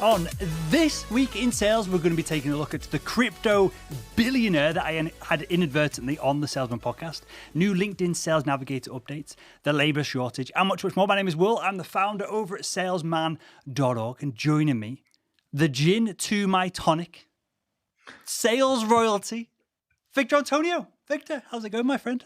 On this week in sales, we're going to be taking a look at the crypto billionaire that I had inadvertently on the Salesman podcast, new LinkedIn Sales Navigator updates, the labor shortage, and much more. My name is Will. I'm the founder over at salesman.org, and joining me, the gin to my tonic, sales royalty, Victor Antonio. Victor, how's it going, my friend?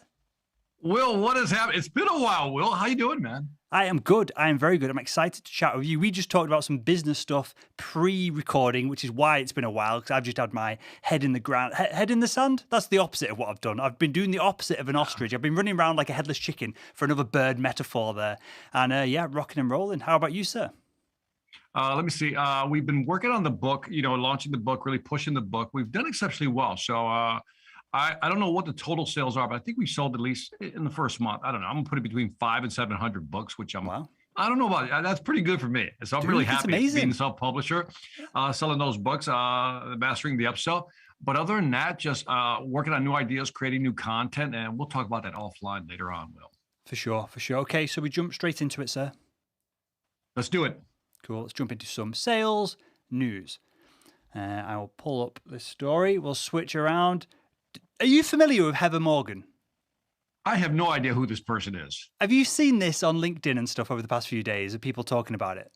Will, what has happened? It's been a while, Will. How you doing, man? I am good. I am very good. I'm excited to chat with you. We just talked about some business stuff pre-recording, which is why it's been a while, because I've just had my head in the ground. Head in the sand? That's the opposite of what I've done. I've been doing the opposite of an ostrich. I've been running around like a headless chicken, for another bird metaphor there. And yeah, rocking and rolling. How about you, sir? Let me see. We've been working on the book, launching the book, really pushing the book. We've done exceptionally well. So I don't know what the total sales are, but I think we sold at least in the first month. I don't know. I'm gonna put it between 500 and 700 books, which I don't know about. That's pretty good for me. So I'm really happy being a self-publisher, selling those books, mastering the upsell. But other than that, just working on new ideas, creating new content, and we'll talk about that offline later on, Will. For sure. Okay, so we jump straight into it, sir. Let's do it. Cool. Let's jump into some sales news. I will pull up this story. We'll switch around. Are you familiar with Heather Morgan? I have no idea who this person is. Have you seen this on LinkedIn and stuff over the past few days? Are people talking about it?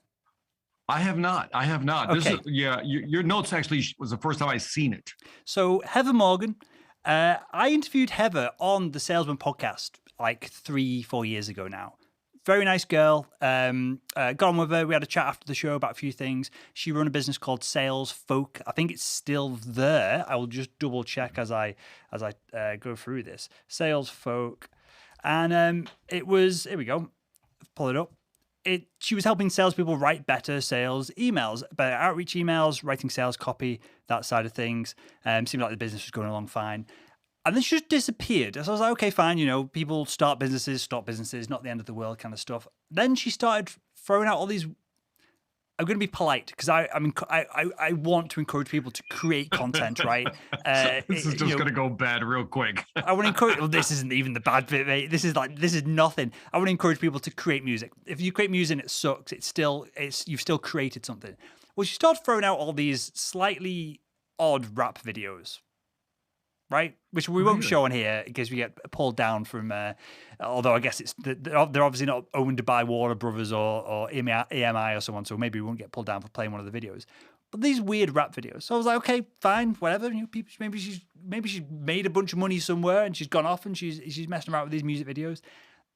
I have not. Okay. This is, your notes actually was the first time I've seen it. So Heather Morgan, I interviewed Heather on the Salesman podcast like 3-4 years ago now. Very nice girl. Got on with her. We had a chat after the show about a few things. She run a business called Sales Folk. I think it's still there. I will just double check as I go through this. Sales Folk, and it was, here we go. Pull it up. She was helping salespeople write better sales emails, better outreach emails, writing sales copy, that side of things. Seemed like the business was going along fine. And then she just disappeared. So I was like, okay, fine. People start businesses, stop businesses, not the end of the world kind of stuff. Then she started throwing out all these. I'm going to be polite because I want to encourage people to create content, right? This is just going to go bad real quick. I want to encourage. Well, this isn't even the bad bit, mate. This is nothing. I want to encourage people to create music. If you create music and it sucks, you've still created something. Well, she started throwing out all these slightly odd rap videos. Right, which we won't show on here in case we get pulled down from. Although I guess they're obviously not owned by Warner Brothers or EMI or someone, so maybe we won't get pulled down for playing one of the videos. But these weird rap videos, so I was like, okay, fine, whatever. Maybe she's made a bunch of money somewhere and she's gone off and she's messing around with these music videos.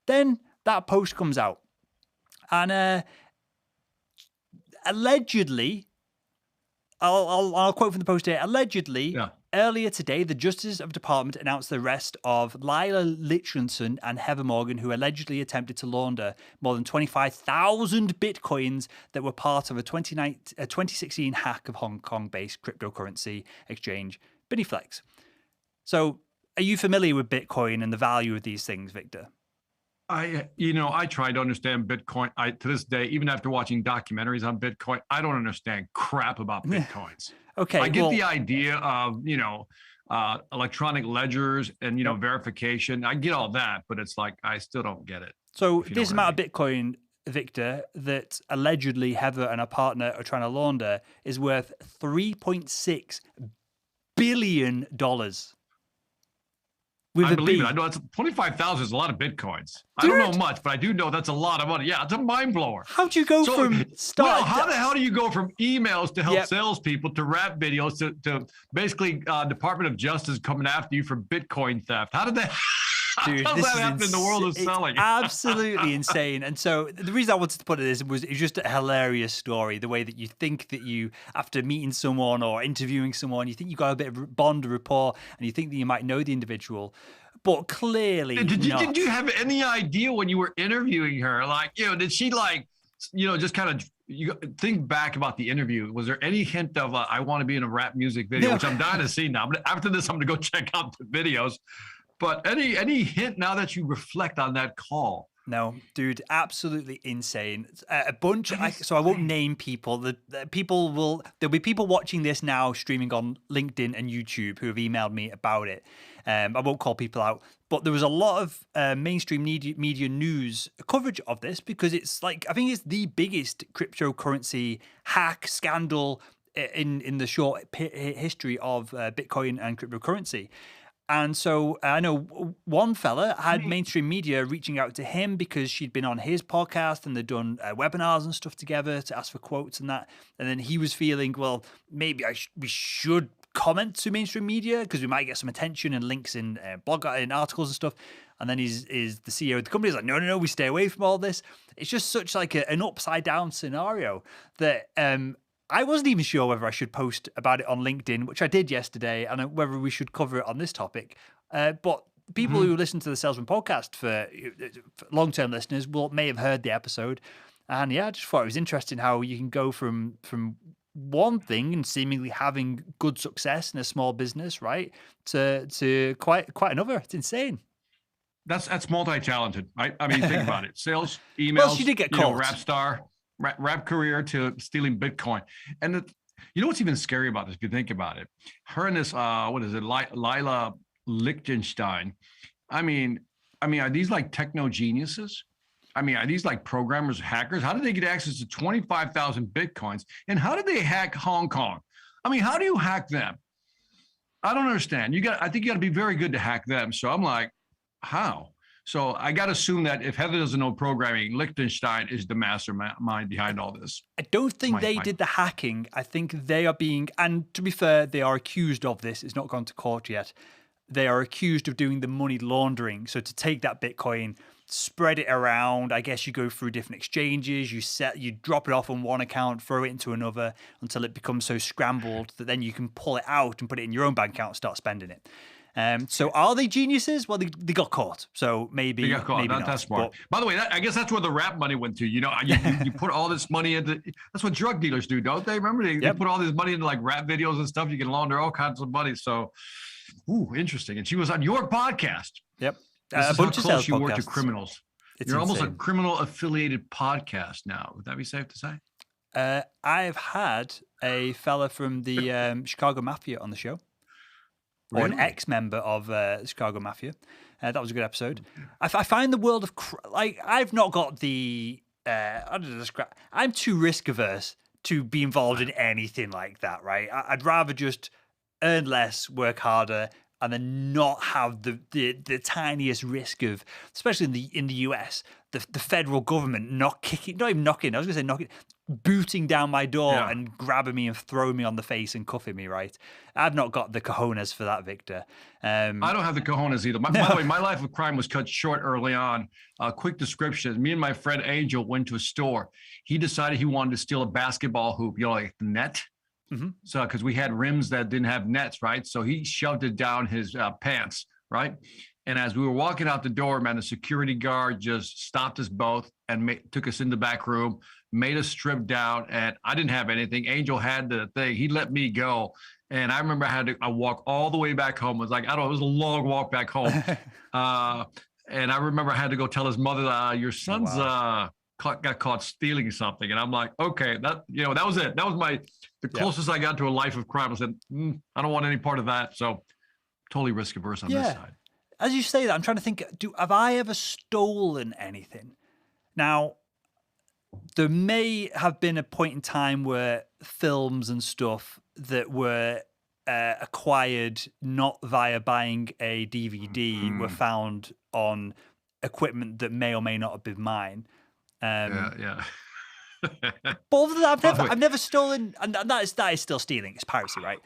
Then that post comes out, and allegedly, I'll quote from the post here. Allegedly. Yeah. Earlier today, the Justice Department announced the arrest of Lila Litchinson and Heather Morgan, who allegedly attempted to launder more than 25,000 bitcoins that were part of a 2016 hack of Hong Kong-based cryptocurrency exchange, BitFlex. So, are you familiar with Bitcoin and the value of these things, Victor? I try to understand Bitcoin. To this day, even after watching documentaries on Bitcoin, I don't understand crap about Bitcoins. Okay, I get the idea of, electronic ledgers and, verification. I get all that, but it's like, I still don't get it. So this amount of Bitcoin, Victor, that allegedly Heather and her partner are trying to launder is worth $3.6 billion. I believe it. I know that's 25,000 is a lot of Bitcoins. I don't know much, but I do know that's a lot of money. Yeah, it's a mind blower. How'd you go from start? Well, how the hell do you go from emails to help salespeople to rap videos to basically Department of Justice coming after you for Bitcoin theft? How did that? Dude, how does that happen in the world of selling? Absolutely insane. And so the reason I wanted to put it is it's just a hilarious story. The way that you think that you, after meeting someone or interviewing someone, you think you got a bit of bond or rapport, and you think that you might know the individual, but clearly did you have any idea when you were interviewing her? Like, did she just kind of think back about the interview? Was there any hint of I want to be in a rap music video, which I'm dying to see now? But after this, I'm going to go check out the videos. But any hint now that you reflect on that call No, dude, absolutely insane. A bunch. So I won't name people. There'll be people watching this now, streaming on LinkedIn and YouTube, who have emailed me about it. I won't call people out, but there was a lot of mainstream media news coverage of this because it's like, I think it's the biggest cryptocurrency hack scandal in the short history of Bitcoin and cryptocurrency. And so I know one fella had mainstream media reaching out to him because she'd been on his podcast and they'd done webinars and stuff together to ask for quotes and that. And then he was feeling, well, maybe we should comment to mainstream media because we might get some attention and links in blog in articles and stuff. And then is the CEO of the company is like, no, we stay away from all this. It's just such like an upside down scenario that I wasn't even sure whether I should post about it on LinkedIn, which I did yesterday, and whether we should cover it on this topic. But people who listen to the Salesman podcast for long-term listeners may have heard the episode. And yeah, I just thought it was interesting how you can go from one thing and seemingly having good success in a small business, right, to quite another. It's insane. That's multi-talented, right? I mean, think about it. Sales, emails, well, she did get caught. Rap star, rap career to stealing Bitcoin. And you know what's even scary about this, if you think about it? Her and this, Lila Lichtenstein. I mean, are these like techno geniuses? I mean, are these like programmers, hackers? How did they get access to 25,000 Bitcoins? And how did they hack Hong Kong? I mean, how do you hack them? I don't understand. I think you got to be very good to hack them. So I'm like, how? So I got to assume that if Heather doesn't know programming, Lichtenstein is the mastermind behind all this. I don't think they did the hacking. I think they are being, and to be fair, they are accused of this. It's not gone to court yet. They are accused of doing the money laundering. So to take that Bitcoin, spread it around. I guess you go through different exchanges. You drop it off on one account, throw it into another until it becomes so scrambled that then you can pull it out and put it in your own bank account and start spending it. So are they geniuses? Well, they got caught. So maybe they got caught. Maybe That's smart. By the way, I guess that's where the rap money went to. You know, you put all this money into. That's what drug dealers do, don't they? Remember, they put all this money into like rap videos and stuff. You can launder all kinds of money. So, interesting. And she was on your podcast. Yep. This is bunch how of close you podcasts. work to criminals. You're insane. almost a criminal affiliated podcast now. Would that be safe to say? I've had a fella from the Chicago Mafia on the show. Or an ex-member of the Chicago Mafia. That was a good episode. I find the world of I've not got the I don't know, describe. I'm too risk averse to be involved in anything like that. Right? I'd rather just earn less, work harder, and then not have the tiniest risk of, especially in the US, the federal government not even knocking. I was going to say knocking. Booting down my door and grabbing me and throwing me on the face and cuffing me, right? I've not got the cojones for that, Victor. I don't have the cojones either. By the way, my life of crime was cut short early on. Quick description. Me and my friend Angel went to a store. He decided he wanted to steal a basketball hoop, like the net. Mm-hmm. So, because we had rims that didn't have nets, right? So he shoved it down his pants, right? And as we were walking out the door, man, the security guard just stopped us both and took us in the back room, made us strip down, and I didn't have anything. Angel had the thing. He let me go. And I remember I walk all the way back home. It was like, I don't know, it was a long walk back home. And I remember I had to go tell his mother, your son's got caught stealing something. And I'm like, okay, that was it. That was the closest I got to a life of crime. I said, I don't want any part of that. So totally risk averse on this side. As you say that, I'm trying to think, have I ever stolen anything? Now, there may have been a point in time where films and stuff that were acquired not via buying a DVD were found on equipment that may or may not have been mine. But other than that, I've never stolen, and that is still stealing. It's piracy, right?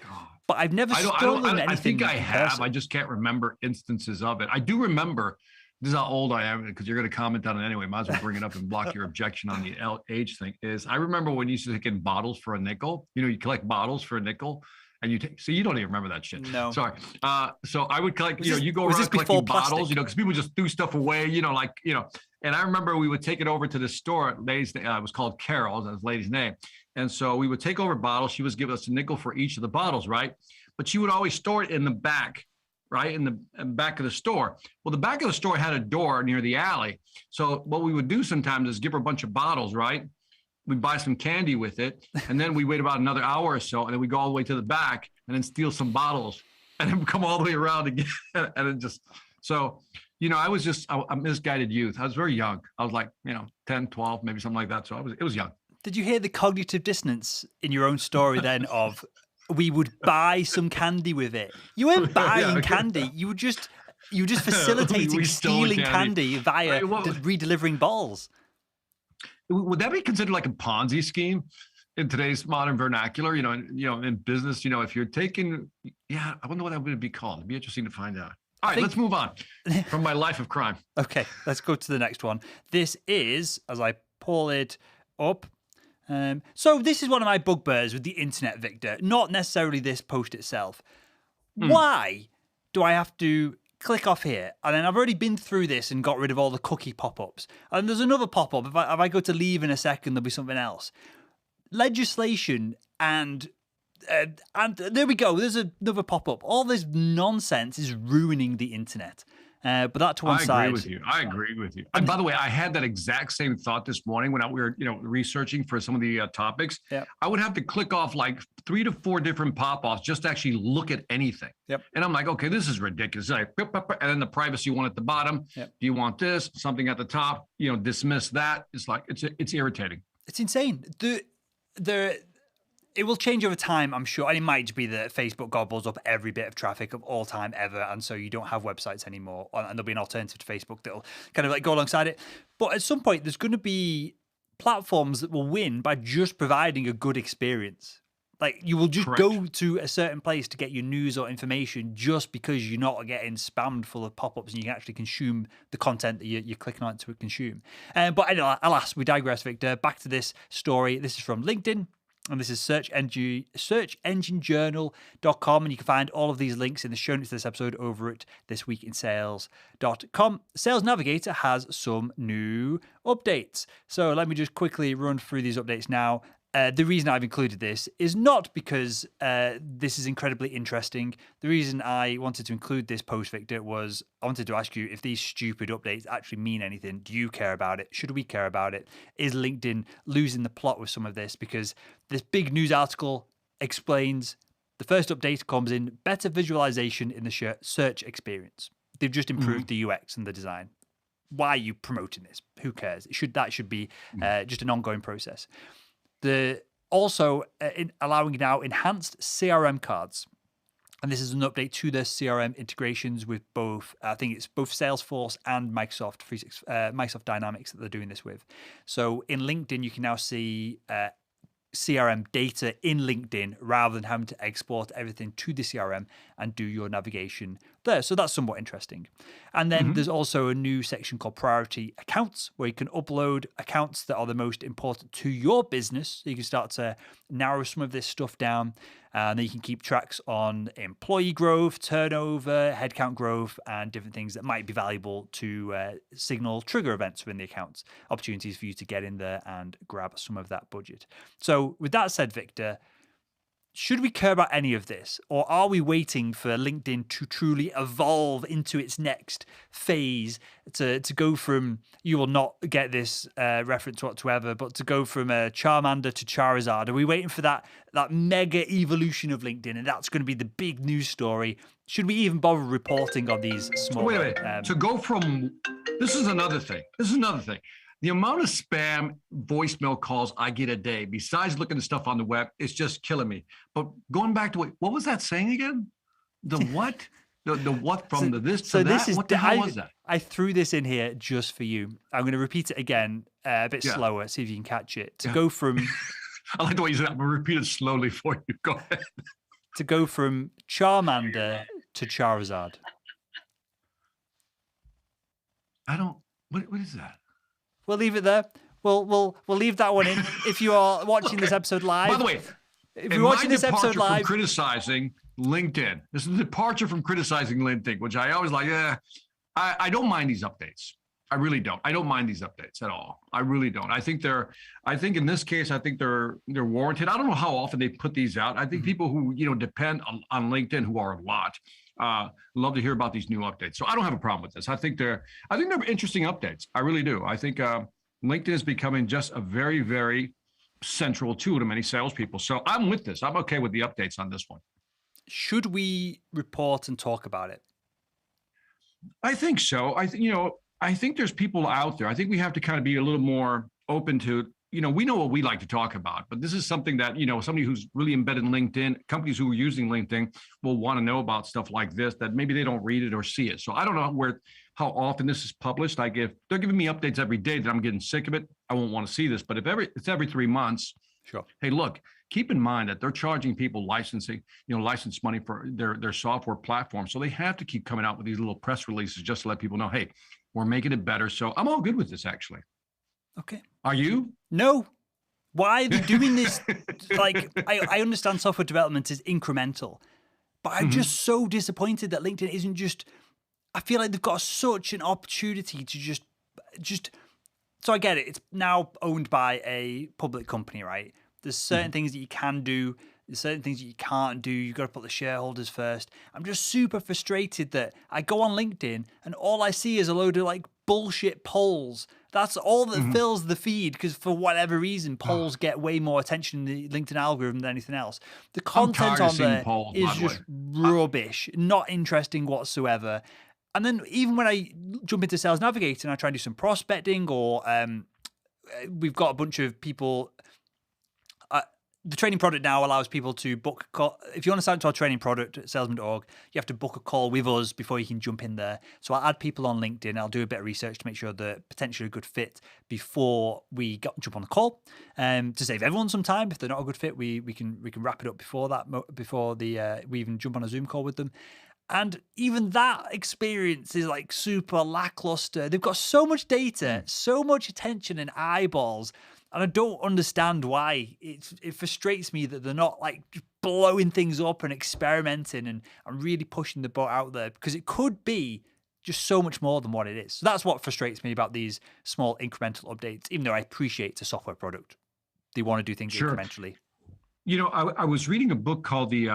But I've never stolen anything. I think I have. I just can't remember instances of it. I do remember. This is how old I am, because you're going to comment on it anyway. Might as well bring it up and block your objection on the age thing. I remember when you used to take in bottles for a nickel. You collect bottles for a nickel, and you take. So you don't even remember that shit. No. Sorry. So I would collect. You go around collecting bottles. Because people just threw stuff away. And I remember we would take it over to the store. Lady's, it was called Carol. That was the lady's name. And so we would take over bottles. She was giving us a nickel for each of the bottles, right? But she would always store it in the back right, in the back of the store. Well, the back of the store had a door near the alley. So what we would do sometimes is give her a bunch of bottles, right? We'd buy some candy with it, and then we wait about another hour or so, and then we go all the way to the back and then steal some bottles and then come all the way around again. And it just, so, I misguided youth. I was very young. I was like, 10, 12, maybe something like that. So it was young. Did you hear the cognitive dissonance in your own story then of we would buy some candy with it? You weren't buying candy. You were just facilitating stealing candy via redelivering bottles. Would that be considered like a Ponzi scheme in today's modern vernacular? In business, if you're taking, I wonder what that would be called. It'd be interesting to find out. All right, let's move on from my life of crime. Okay, let's go to the next one. This is, as I pull it up. So this is one of my bugbears with the internet, Victor, not necessarily this post itself. Why do I have to click off here? And then I've already been through this and got rid of all the cookie pop-ups. And there's another pop-up. If I go to leave in a second, there'll be something else. Legislation and there we go. There's another pop-up. All this nonsense is ruining the internet. But that to one side. I agree with you. And by the way, I had that exact same thought this morning when we were, researching for some of the topics. Yep. I would have to click off like 3 to 4 different pop-offs just to actually look at anything. Yep. And I'm like, okay, this is ridiculous. And then the privacy one at the bottom. Yep. Do you want this? Something at the top? Dismiss that. It's like it's irritating. It's insane. It will change over time, I'm sure. And it might be that Facebook gobbles up every bit of traffic of all time ever. And so you don't have websites anymore. And there'll be an alternative to Facebook that'll kind of like go alongside it. But at some point, there's going to be platforms that will win by just providing a good experience. Like you will just go to a certain place to get your news or information just because you're not getting spammed full of pop-ups and you can actually consume the content that you're clicking on to consume. But anyway, alas, we digress, Victor. Back to this story. This is from LinkedIn. And this is searchenginejournal.com. And you can find all of these links in the show notes of this episode over at thisweekinsales.com. Sales Navigator has some new updates. So let me just quickly run through these updates now. The reason I've included this is not because this is incredibly interesting. The reason I wanted to include this post, Victor, was I wanted to ask you if these stupid updates actually mean anything. Do you care about it? Should we care about it? Is LinkedIn losing the plot with some of this? Because this big news article explains the first update comes in better visualization in the search experience. They've just improved the UX and the design. Why are you promoting this? Who cares? That should be just an ongoing process. Allowing now enhanced CRM cards. And this is an update to the CRM integrations with both, I think it's both Salesforce and Microsoft Dynamics that they're doing this with. So in LinkedIn, you can now see CRM data in LinkedIn rather than having to export everything to the CRM and do your navigation there. So that's somewhat interesting. And then there's also a new section called Priority Accounts where you can upload accounts that are the most important to your business. So you can start to narrow some of this stuff down. And then you can keep tracks on employee growth, turnover, headcount growth, and different things that might be valuable to signal trigger events within the accounts, opportunities for you to get in there and grab some of that budget. So with that said, Victor, should we care about any of this? Or are we waiting for LinkedIn to truly evolve into its next phase to go from, you will not get this reference whatsoever, but to go from Charmander to Charizard? Are we waiting for that mega evolution of LinkedIn? And that's going to be the big news story. Should we even bother reporting on these small... Wait. To go from... This is another thing. The amount of spam voicemail calls I get a day, besides looking at stuff on the web, it's just killing me. But going back to what was that saying again? The what? The what from the this to that? What the hell was that? I threw this in here just for you. I'm going to repeat it again a bit slower, see if you can catch it. To go from... I like the way you said that. I'm going to repeat it slowly for you. Go ahead. To go from Charmander to Charizard. What is that? We'll leave it there. We'll leave that one in. If you are watching this episode live. By the way, if you're watching this episode live, from criticizing LinkedIn. This is a departure from criticizing LinkedIn, which I always like. I don't mind these updates. I really don't. I don't mind these updates at all. I really don't. I think in this case, they're warranted. I don't know how often they put these out. I think people who depend on LinkedIn, who are a lot, Love to hear about these new updates. So I don't have a problem with this. I think they're interesting updates. I really do. I think LinkedIn is becoming just a very, very central tool to many salespeople. So I'm with this. I'm okay with the updates on this one. Should we report and talk about it? I think so. I think there's people out there. I think we have to kind of be a little more open to, we know what we like to talk about, but this is something that, somebody who's really embedded in LinkedIn, companies who are using LinkedIn will want to know about stuff like this, that maybe they don't read it or see it. So I don't know how often this is published. Like if they're giving me updates every day that I'm getting sick of it, I won't want to see this. But if it's every 3 months, sure. Hey, look, keep in mind that they're charging people license money for their software platform. So they have to keep coming out with these little press releases just to let people know, hey, we're making it better. So I'm all good with this, actually. Okay. Are you? No. Why are they doing this? Like, I understand software development is incremental, but I'm just so disappointed that LinkedIn isn't just, I feel like they've got such an opportunity to just, so I get it. It's now owned by a public company, right? There's certain things that you can do. There's certain things that you can't do. You've got to put the shareholders first. I'm just super frustrated that I go on LinkedIn and all I see is a load of like bullshit polls. That's all that fills the feed because for whatever reason, polls get way more attention in the LinkedIn algorithm than anything else. The content on there is just rubbish, not interesting whatsoever. And then even when I jump into Sales Navigator and I try and do some prospecting or we've got a bunch of people... the training product now allows people to book a call. If you want to sign to our training product at salesman.org, you have to book a call with us before you can jump in there. So I'll add people on LinkedIn. I'll do a bit of research to make sure they're potentially a good fit before we jump on the call. To save everyone some time, if they're not a good fit, we can wrap it up before that, we even jump on a Zoom call with them. And even that experience is like super lackluster. They've got so much data, so much attention and eyeballs. And I don't understand why. It frustrates me that they're not like blowing things up and experimenting and really pushing the boat out there because it could be just so much more than what it is. So that's what frustrates me about these small incremental updates, even though I appreciate it's a software product. They want to do things incrementally. I was reading a book called The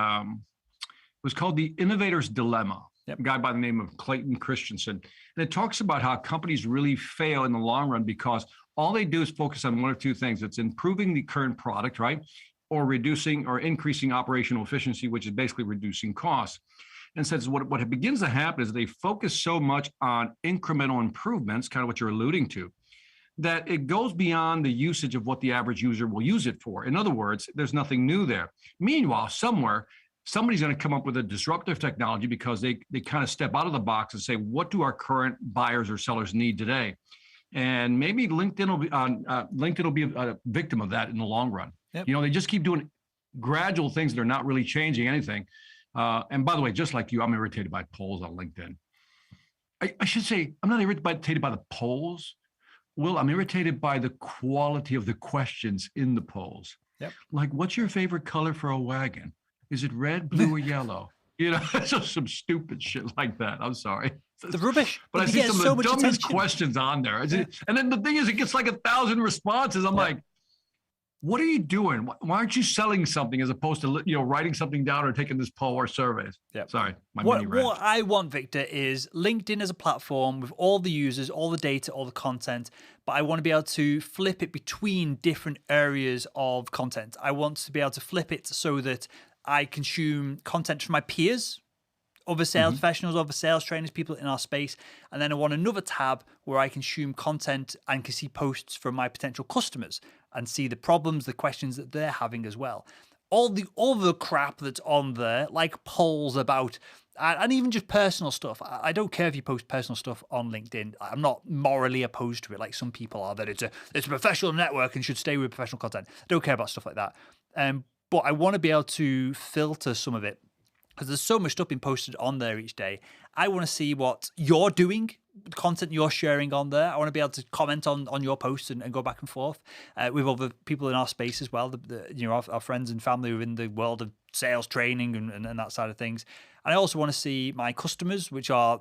Innovator's Dilemma. A guy by the name of Clayton Christensen. And it talks about how companies really fail in the long run because all they do is focus on one or two things. It's improving the current product, right? Or reducing or increasing operational efficiency, which is basically reducing costs. And says what begins to happen is they focus so much on incremental improvements, kind of what you're alluding to, that it goes beyond the usage of what the average user will use it for. In other words, there's nothing new there. Meanwhile, somebody's going to come up with a disruptive technology because they kind of step out of the box and say, what do our current buyers or sellers need today? And maybe LinkedIn will be a victim of that in the long run. Yep. They just keep doing gradual things that are not really changing anything. And by the way, just like you, I'm irritated by polls on LinkedIn. I should say, I'm not irritated by the polls. Will, I'm irritated by the quality of the questions in the polls. Yep. Like, what's your favorite color for a wagon? Is it red, blue, or yellow? Just some stupid shit like that. I'm sorry. The rubbish. But I see some of the dumbest questions on there. And then the thing is, it gets like 1,000 responses. I'm like, what are you doing? Why aren't you selling something as opposed to writing something down or taking this poll or surveys? Yeah. Sorry, what I want, Victor, is LinkedIn as a platform with all the users, all the data, all the content, but I want to be able to flip it between different areas of content. I want to be able to flip it so that I consume content from my peers, other sales professionals, other sales trainers, people in our space. And then I want another tab where I consume content and can see posts from my potential customers and see the problems, the questions that they're having as well. All the other crap that's on there, like polls about, and even just personal stuff. I don't care if you post personal stuff on LinkedIn. I'm not morally opposed to it like some people are, that it's a professional network and should stay with professional content. I don't care about stuff like that. But I want to be able to filter some of it because there's so much stuff being posted on there each day. I want to see what you're doing, the content you're sharing on there. I want to be able to comment on your posts and go back and forth with other people in our space as well, our friends and family within the world of sales training and that side of things. And I also want to see my customers, which are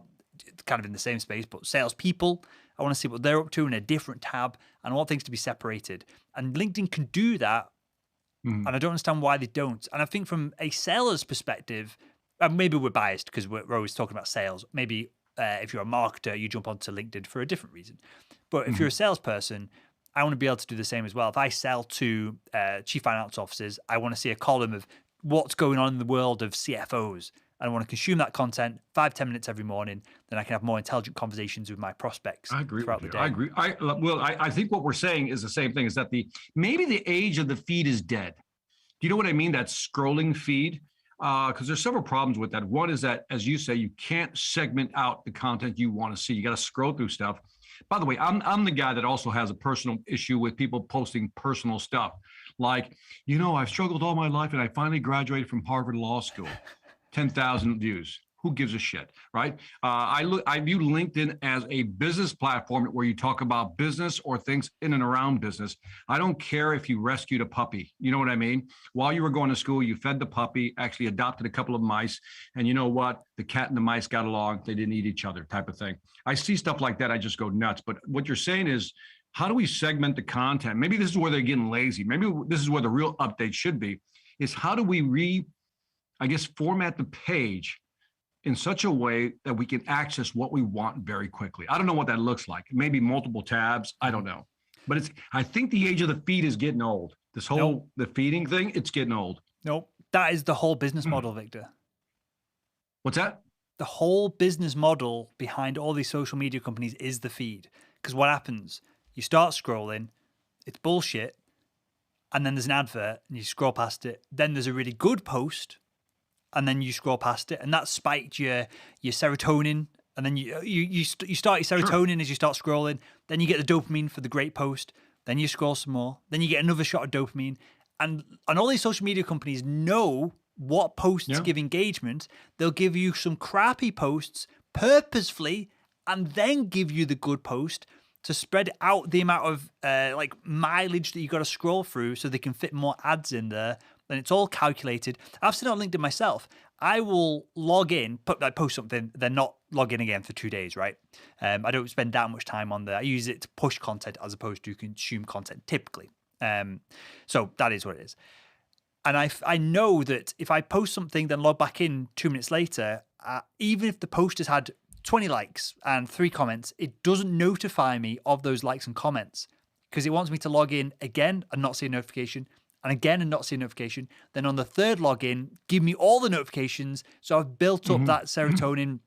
kind of in the same space, but salespeople. I want to see what they're up to in a different tab, and I want things to be separated. And LinkedIn can do that. And I don't understand why they don't. And I think from a seller's perspective, and maybe we're biased because we're always talking about sales. Maybe if you're a marketer, you jump onto LinkedIn for a different reason. But if you're a salesperson, I want to be able to do the same as well. If I sell to chief finance officers, I want to see a column of what's going on in the world of CFOs. I want to consume that content 5-10 minutes every morning. Then I can have more intelligent conversations with my prospects throughout the day. I agree. I think what we're saying is the same thing, is that maybe the age of the feed is dead. Do you know what I mean? That scrolling feed? Because there's several problems with that. One is that, as you say, you can't segment out the content you want to see. You got to scroll through stuff. By the way, I'm the guy that also has a personal issue with people posting personal stuff. Like, I've struggled all my life and I finally graduated from Harvard Law School. 10,000 views. Who gives a shit, right? I view LinkedIn as a business platform where you talk about business or things in and around business. I don't care if you rescued a puppy. You know what I mean? While you were going to school, you fed the puppy, actually adopted a couple of mice, and you know what? The cat and the mice got along. They didn't eat each other, type of thing. I see stuff like that. I just go nuts. But what you're saying is, how do we segment the content? Maybe this is where they're getting lazy. Maybe this is where the real update should be, is how do we format the page in such a way that we can access what we want very quickly. I don't know what that looks like. Maybe multiple tabs. I don't know. But I think the age of the feed is getting old. This whole, the feeding thing, it's getting old. Nope. That is the whole business model, Victor. What's that? The whole business model behind all these social media companies is the feed. Because what happens? You start scrolling, it's bullshit, and then there's an advert, and you scroll past it. Then there's a really good post, and then you scroll past it, and that spiked your serotonin, and then you start your serotonin as you start scrolling. Then you get the dopamine for the great post. Then you scroll some more. Then you get another shot of dopamine, and all these social media companies know what posts give engagement. They'll give you some crappy posts purposefully, and then give you the good post to spread out the amount of mileage that you got to scroll through, so they can fit more ads in there. And it's all calculated. I've seen it on LinkedIn myself. I will log in, post something, then not log in again for 2 days, right? I don't spend that much time on there. I use it to push content as opposed to consume content typically. So that is what it is. And I know that if I post something, then log back in 2 minutes later, even if the post has had 20 likes and 3 comments, it doesn't notify me of those likes and comments because it wants me to log in again and not see a notification, and again and not see a notification. Then on the third login, give me all the notifications. So I've built up that serotonin,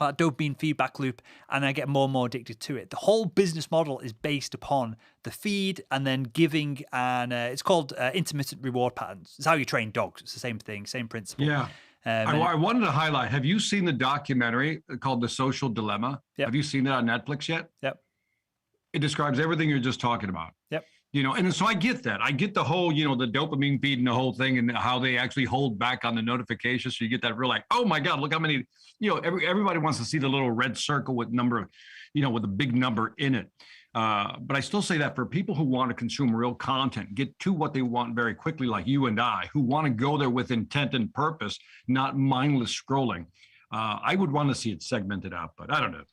that dopamine feedback loop, and I get more and more addicted to it. The whole business model is based upon the feed and then giving, and it's called intermittent reward patterns. It's how you train dogs. It's the same thing, same principle. Yeah. I wanted to highlight, have you seen the documentary called The Social Dilemma? Yep. Have you seen that on Netflix yet? Yep. It describes everything you're just talking about. Yep. And so I get that. I get the whole, the dopamine feed and the whole thing, and how they actually hold back on the notifications. So you get that real oh my God, look how many, everybody wants to see the little red circle with with a big number in it. But I still say that for people who want to consume real content, get to what they want very quickly, like you and I, who want to go there with intent and purpose, not mindless scrolling. I would want to see it segmented out, but I don't know.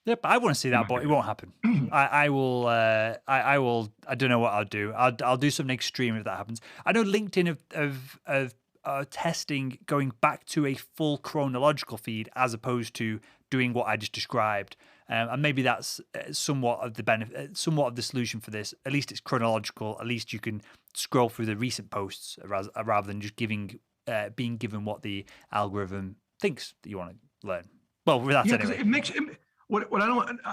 Yep, I want to see that, but it won't happen. I will. I don't know what I'll do. I'll do something extreme if that happens. I know LinkedIn of testing going back to a full chronological feed as opposed to doing what I just described. And maybe that's somewhat of the benefit, somewhat of the solution for this. At least it's chronological. At least you can scroll through the recent posts rather than just being given what the algorithm thinks that you want to learn. Well, that's anyway. It makes it.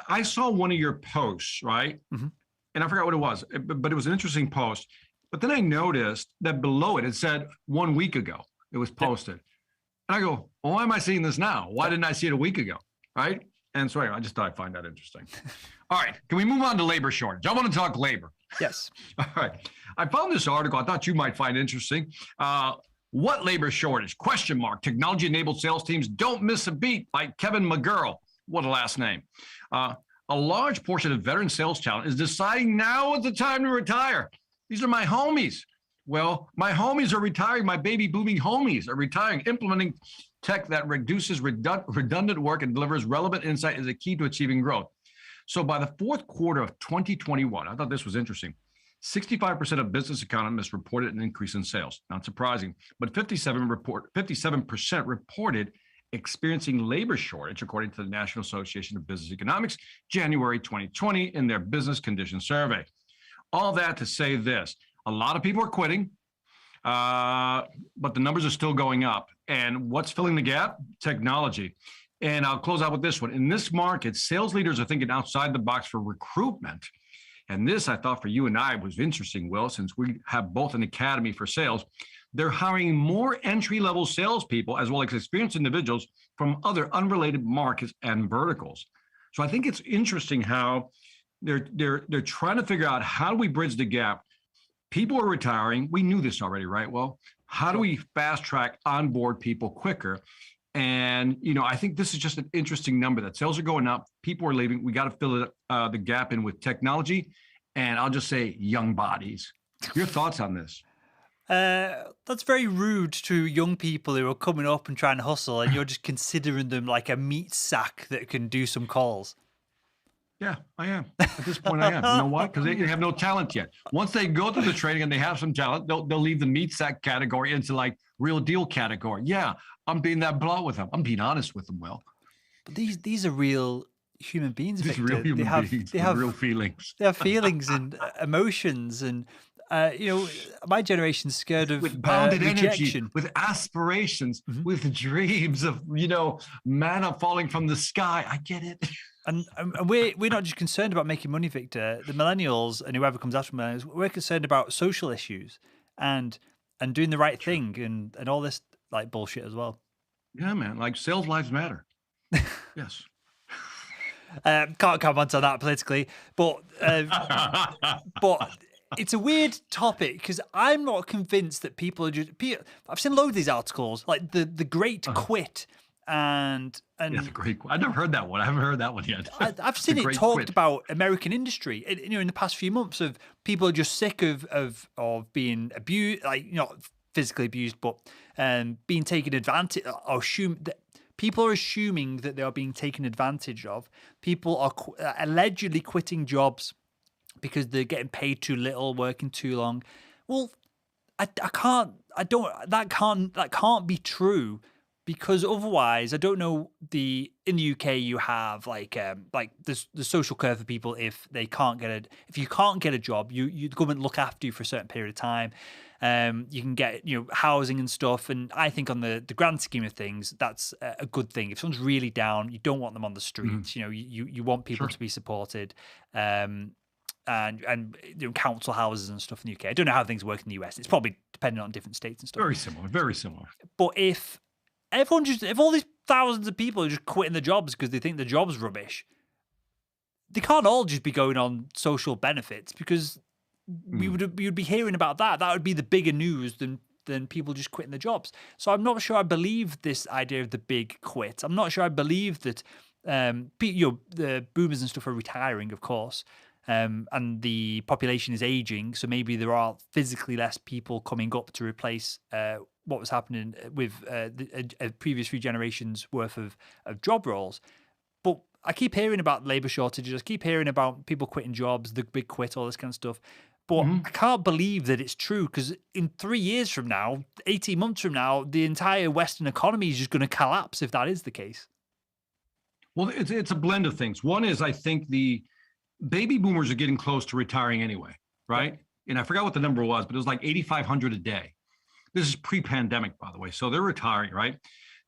I saw one of your posts, right? Mm-hmm. And I forgot what it was, but it was an interesting post. But then I noticed that below it said 1 week ago it was posted. Yep. And I go, well, why am I seeing this now? Why didn't I see it a week ago? Right? And so anyway, I just thought I'd find that interesting. All right. Can we move on to labor shortage? I want to talk labor. Yes. All right. I found this article I thought you might find interesting. What labor shortage? ? Technology-enabled sales teams don't miss a beat by Kevin McGurl. What a last name. A large portion of veteran sales talent is deciding now is the time to retire. These are my homies. Well, my homies are retiring. My baby booming homies are retiring. Implementing tech that reduces redundant work and delivers relevant insight is a key to achieving growth. So by the fourth quarter of 2021, I thought this was interesting. 65% of business economists reported an increase in sales. Not surprising, but 57% reported experiencing labor shortage, according to the National Association of Business Economics, January 2020, in their business condition survey. All that to say this: a lot of people are quitting, but the numbers are still going up. And what's filling the gap? Technology. And I'll close out with this one. In this market, sales leaders are thinking outside the box for recruitment. And this, I thought, for you and I was interesting, Will, since we have both an academy for sales. They're hiring more entry-level salespeople as well as experienced individuals from other unrelated markets and verticals. So I think it's interesting how they're trying to figure out, how do we bridge the gap? People are retiring. We knew this already, right? Well, how do we fast track onboard people quicker? And, I think this is just an interesting number that sales are going up. People are leaving. We got to fill the gap in with technology. And I'll just say young bodies. Your thoughts on this? That's very rude to young people who are coming up and trying to hustle, and you're just considering them like a meat sack that can do some calls. Yeah, I am. At this point, I am. You know why? Because they have no talent yet. Once they go through the training and they have some talent, they'll leave the meat sack category into like real deal category. Yeah, I'm being that blunt with them. I'm being honest with them, Will. But these are real human beings, These Victor. real human beings. They have real feelings. They have feelings and emotions, and my generation's scared of with bounded rejection. energy, with aspirations, with dreams of manna falling from the sky. I get it. And we're not just concerned about making money, Victor. The millennials and whoever comes after millennials, we're concerned about social issues and doing the right thing and all this like bullshit as well. Yeah, man. Like sales lives matter. Yes. Can't comment on that politically, but it's a weird topic because I'm not convinced that people are just. I've seen loads of these articles, like the Great Quit. And yeah, the great. I've never heard that one. I haven't heard that one yet. I've seen it talked about American industry. In the past few months, of people are just sick of being abused, like not physically abused, but being taken advantage. Or people are assuming that they are being taken advantage of. People are allegedly quitting jobs because they're getting paid too little, working too long. Well, that can't be true. Because otherwise, I don't know. In the UK, you have like the social curve for people if you can't get a job, the government look after you for a certain period of time. You can get housing and stuff, and I think on the grand scheme of things, that's a good thing. If someone's really down, you don't want them on the streets. You want people to be supported. And council houses and stuff in the UK. I don't know how things work in the US. It's probably dependent on different states and stuff. Very similar. Very similar. But if all these thousands of people are just quitting the jobs because they think the job's rubbish, they can't all just be going on social benefits, because we would be hearing about that. That would be the bigger news than people just quitting the jobs. So I'm not sure I believe this idea of the big quit. I'm not sure I believe that the boomers and stuff are retiring, of course. And the population is aging, so maybe there are physically less people coming up to replace what was happening with a previous few generations worth of job roles. But I keep hearing about labour shortages. I keep hearing about people quitting jobs, the big quit, all this kind of stuff. But I can't believe that it's true, because in 3 years from now, 18 months from now, the entire Western economy is just going to collapse if that is the case. Well, it's a blend of things. One is, I think the baby boomers are getting close to retiring anyway, right? Yeah. And I forgot what the number was, but it was like 8,500 a day. This is pre-pandemic, by the way. So they're retiring, right?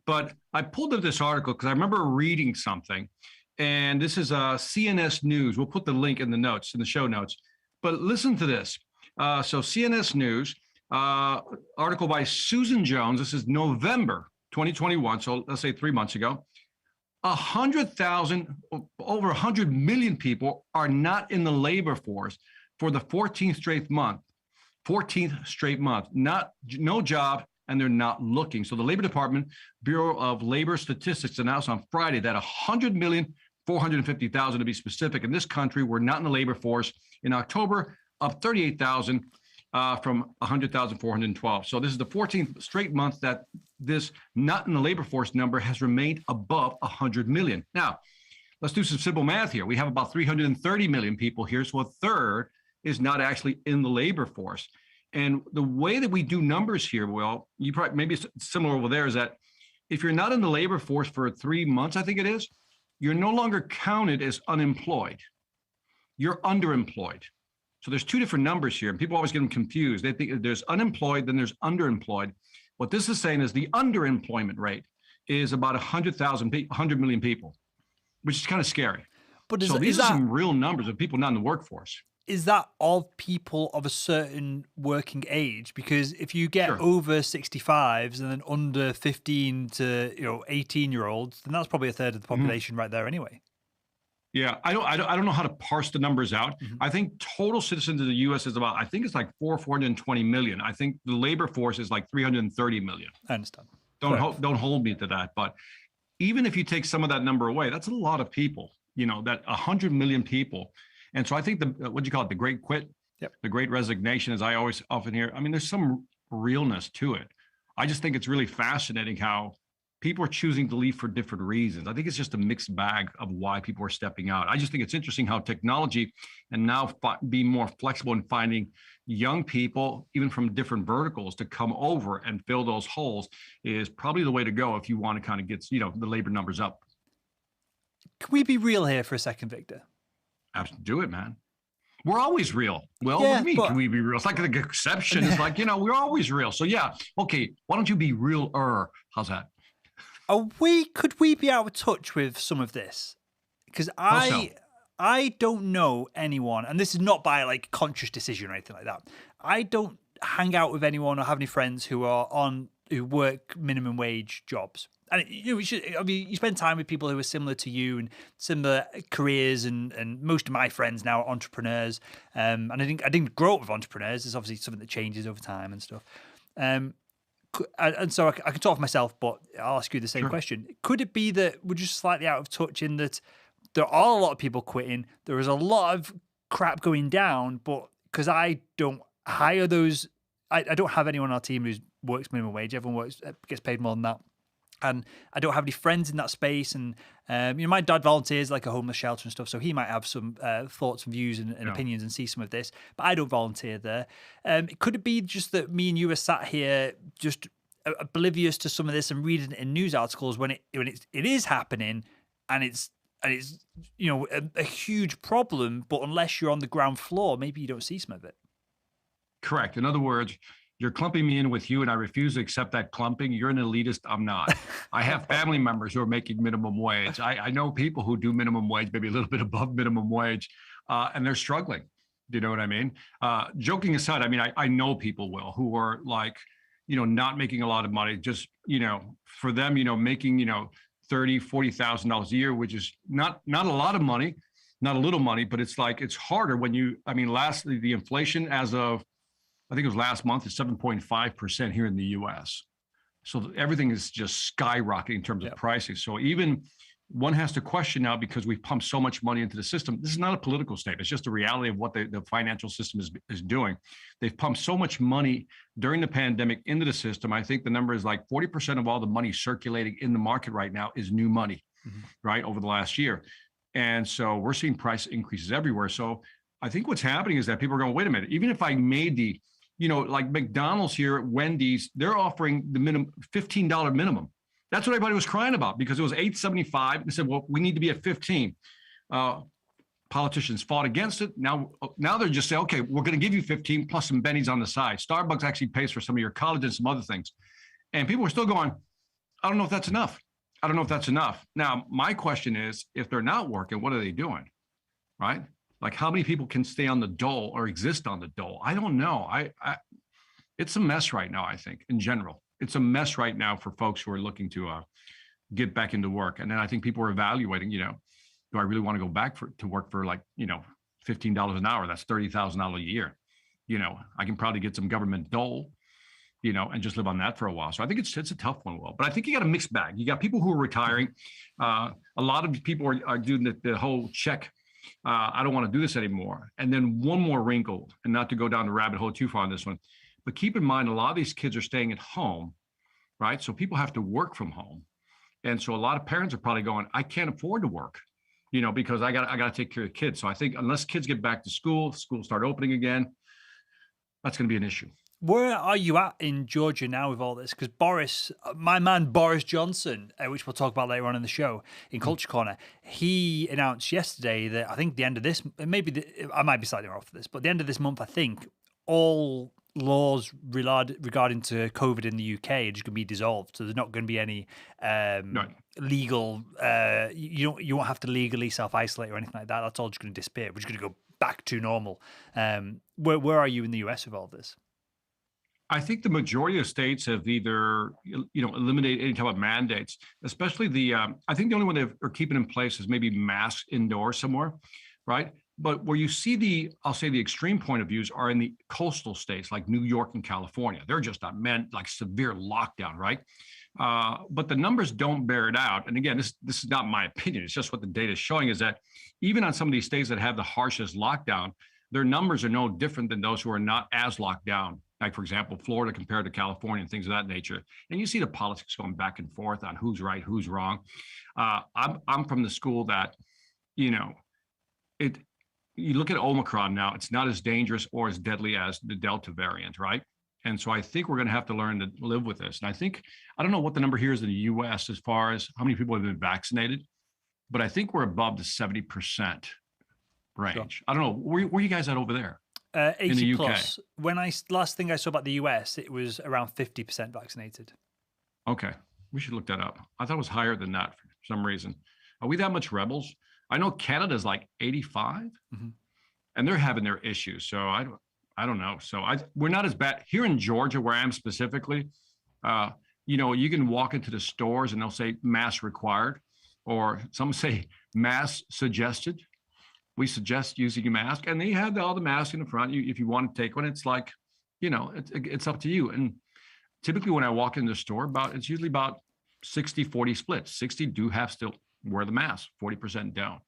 But I pulled up this article because I remember reading something, and this is CNS News. We'll put the link in the notes, in the show notes. But listen to this. So CNS News, article by Susan Jones. This is November 2021. So let's say 3 months ago. 100,000, over 100 million people are not in the labor force for the 14th straight month. 14th straight month, no job, and they're not looking. So the Labor Department, Bureau of Labor Statistics, announced on Friday that 100,450,000 to be specific in this country were not in the labor force in October, up 38,000 from 100,412. So this is the 14th straight month that this not in the labor force number has remained above 100 million. Now, let's do some simple math here. We have about 330 million people here, so a third is not actually in the labor force. And the way that we do numbers here, Will, you probably, maybe it's similar over there, is that if you're not in the labor force for 3 months, I think it is, you're no longer counted as unemployed. You're underemployed. So there's two different numbers here, and people always get them confused. They think there's unemployed, then there's underemployed. What this is saying is the underemployment rate is about 100 million people, which is kind of scary. But so these are some real numbers of people not in the workforce. Is that of people of a certain working age? Because if you get over 65s and then under 15 to 18-year-olds, then that's probably a third of the population right there anyway. Yeah, I don't know how to parse the numbers out. I think total citizens of the U.S. is about, I think it's like 420 million. I think the labor force is like 330 million. I understand. Don't hold me to that. But even if you take some of that number away, that's a lot of people. That 100 million people. And so I think what do you call it? The great quit, the great resignation, as I always often hear. I mean, there's some realness to it. I just think it's really fascinating how people are choosing to leave for different reasons. I think it's just a mixed bag of why people are stepping out. I just think it's interesting how technology and now be more flexible in finding young people, even from different verticals, to come over and fill those holes is probably the way to go if you want to kind of get, the labor numbers up. Can we be real here for a second, Victor? Do it, man. We're always real. Well, what do you mean, can we be real? It's like an exception. It's like, we're always real. So yeah, okay, why don't you be realer? How's that? Could we be out of touch with some of this? Because I don't know anyone, and this is not by like conscious decision or anything like that. I don't hang out with anyone or have any friends who work minimum wage jobs. And you spend time with people who are similar to you and similar careers, and most of my friends now are entrepreneurs. And I didn't grow up with entrepreneurs. It's obviously something that changes over time and stuff. And so I can talk for myself, but I'll ask you the same question. Could it be that we're just slightly out of touch in that there are a lot of people quitting, there is a lot of crap going down, but because I don't hire those, I don't have anyone on our team who works minimum wage. Everyone gets paid more than that. And I don't have any friends in that space. And, my dad volunteers like a homeless shelter and stuff. So he might have some thoughts and views and opinions and see some of this. But I don't volunteer there. Could it be just that me and you are sat here just oblivious to some of this and reading it in news articles when it is happening and it's a huge problem, but unless you're on the ground floor, maybe you don't see some of it. Correct. In other words, you're clumping me in with you, and I refuse to accept that clumping. You're an elitist. I'm not. I have family members who are making minimum wage. I know people who do minimum wage, maybe a little bit above minimum wage, and they're struggling. Do you know what I mean? Joking aside, I mean, I know people, Will, who are like, not making a lot of money. Just, for them, making, $30,000, $40,000 a year, which is not a lot of money, not a little money, but it's like, it's harder when lastly, the inflation as of, I think it was last month, is 7.5% here in the US. So everything is just skyrocketing in terms of pricing. So even one has to question now, because we've pumped so much money into the system. This is not a political statement. It's just a reality of what the financial system is doing. They've pumped so much money during the pandemic into the system. I think the number is like 40% of all the money circulating in the market right now is new money, right, over the last year. And so we're seeing price increases everywhere. So I think what's happening is that people are going, wait a minute, even if I made the, like McDonald's here, Wendy's, they're offering the minimum $15 minimum. That's what everybody was crying about, because it was $8.75. They said, well, we need to be at 15. Politicians fought against it. Now they're just saying, okay, we're going to give you 15 plus some bennies on the side. Starbucks actually pays for some of your college and some other things. And people are still going, I don't know if that's enough. I don't know if that's enough. Now, my question is, if they're not working, what are they doing? Right? Like, how many people can stay on the dole or exist on the dole? I don't know. It's a mess right now, I think, in general. It's a mess right now for folks who are looking to get back into work. And then I think people are evaluating, do I really want to go back to work for like, $15 an hour? That's $30,000 a year. I can probably get some government dole, and just live on that for a while. So I think it's a tough one, Will. But I think you got a mixed bag. You got people who are retiring. A lot of people are doing the whole check. I don't want to do this anymore. And then one more wrinkle, and not to go down the rabbit hole too far on this one, but keep in mind, a lot of these kids are staying at home, right? So people have to work from home. And so a lot of parents are probably going, I can't afford to work. because I got to take care of kids. So I think unless kids get back to school, schools start opening again, that's going to be an issue. Where are you at in Georgia now with all this? Because my man Boris Johnson, which we'll talk about later on in the show in Culture Corner, he announced yesterday that I think the end of this, I might be slightly off of this, but the end of this month, I think all laws regarding to COVID in the UK are just going to be dissolved. So there's not going to be any legal. You won't have to legally self-isolate or anything like that. That's all just going to disappear. We're just going to go back to normal. Where are you in the US with all this? I think the majority of states have either, eliminated any type of mandates, especially I think the only one they are keeping in place is maybe masks indoors somewhere, right? But where you see I'll say the extreme point of views are in the coastal states like New York and California. They're just not meant like severe lockdown, right? But the numbers don't bear it out. And again, this is not my opinion. It's just what the data is showing is that even on some of these states that have the harshest lockdown, their numbers are no different than those who are not as locked down. Like, for example, Florida compared to California and things of that nature. And you see the politics going back and forth on who's right, who's wrong. I'm from the school that, you look at Omicron now, it's not as dangerous or as deadly as the Delta variant, right? And so I think we're going to have to learn to live with this. And I don't know what the number here is in the US as far as how many people have been vaccinated, but I think we're above the 70% range. Sure. I don't know. Where are you guys at over there? 80 in the plus. UK? When last thing I saw about the US, it was around 50% vaccinated. Okay. We should look that up. I thought it was higher than that for some reason. Are we that much rebels? I know Canada's like 85 and they're having their issues. So I don't know. So we're not as bad here in Georgia where I am specifically. You can walk into the stores and they'll say mask required, or some say mask suggested. We suggest using a mask, and they have all the masks in the front. If you want to take one, it's like, it's up to you. And typically when I walk in the store, it's usually about 60-40 split. 60 do have still wear the mask, 40% don't.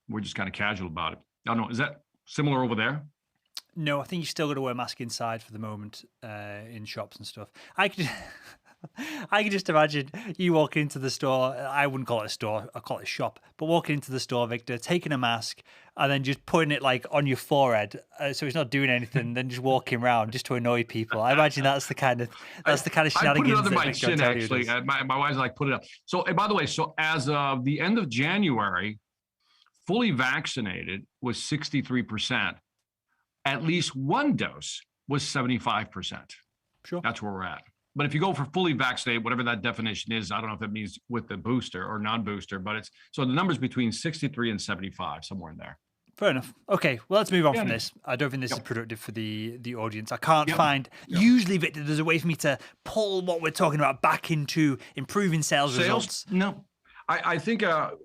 We're just kind of casual about it. I don't know. Is that similar over there? No, I think you still got to wear a mask inside for the moment in shops and stuff. I can just imagine you walking into the store. I wouldn't call it a store. I call it a shop. But walking into the store, Victor, taking a mask and then just putting it like on your forehead, so it's not doing anything. Then just walking around just to annoy people. I imagine that's the kind of shenanigans. I put it under my Victor chin actually. My wife's like put it up. So by the way, so as of the end of January, fully vaccinated was 63%. At least one dose was 75%. Sure, that's where we're at. But if you go for fully vaccinated, whatever that definition is, I don't know if it means with the booster or non-booster, but so the number's between 63 and 75, somewhere in there. Fair enough. Okay, well, let's move on from this. I don't think this is productive for the audience. I can't find, usually, Victor, there's a way for me to pull what we're talking about back into improving sales results. No. I think the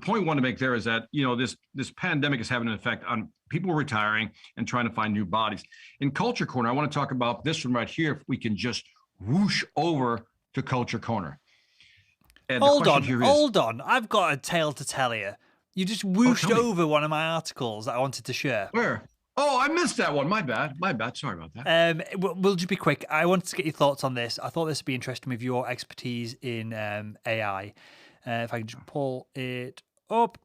point I want to make there is that, this pandemic is having an effect on people retiring and trying to find new bodies. In Culture Corner, I want to talk about this one right here, if we can just whoosh over to Culture Corner. And hold on. I've got a tale to tell you. You just whooshed over one of my articles that I wanted to share. Where? Oh, I missed that one. My bad. Sorry about that. We'll just be quick. I wanted to get your thoughts on this. I thought this would be interesting with your expertise in AI. If I can just pull it up.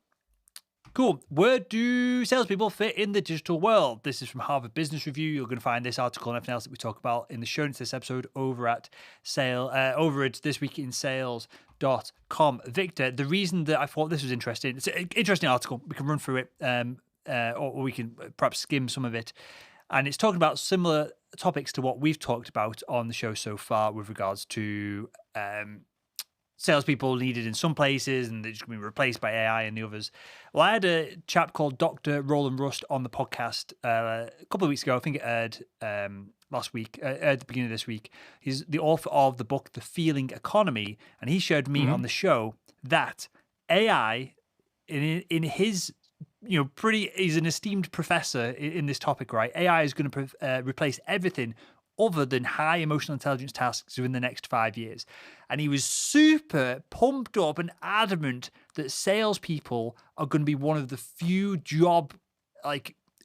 Cool. Where do salespeople fit in the digital world? This is from Harvard Business Review. You're going to find this article and everything else that we talk about in the show notes this episode over at thisweekinsales.com. Victor, the reason that I thought this was interesting, it's an interesting article. We can run through it or we can perhaps skim some of it. And it's talking about similar topics to what we've talked about on the show so far with regards to salespeople needed in some places and they're just going to be replaced by AI in the others. Well, I had a chap called Dr. Roland Rust on the podcast a couple of weeks ago. I think it aired last week, at the beginning of this week. He's the author of the book, The Feeling Economy, and he showed me on the show that AI, in his, he's an esteemed professor in this topic, right? AI is going to replace everything other than high emotional intelligence tasks within the next 5 years. And he was super pumped up and adamant that salespeople are going to be one of the few job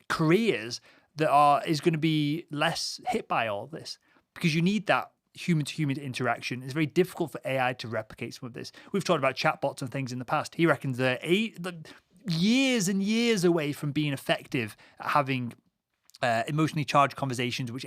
careers that is going to be less hit by all this, because you need that human-to-human interaction. It's very difficult for AI to replicate some of this. We've talked about chatbots and things in the past. He reckons they're years and years away from being effective at having emotionally charged conversations, which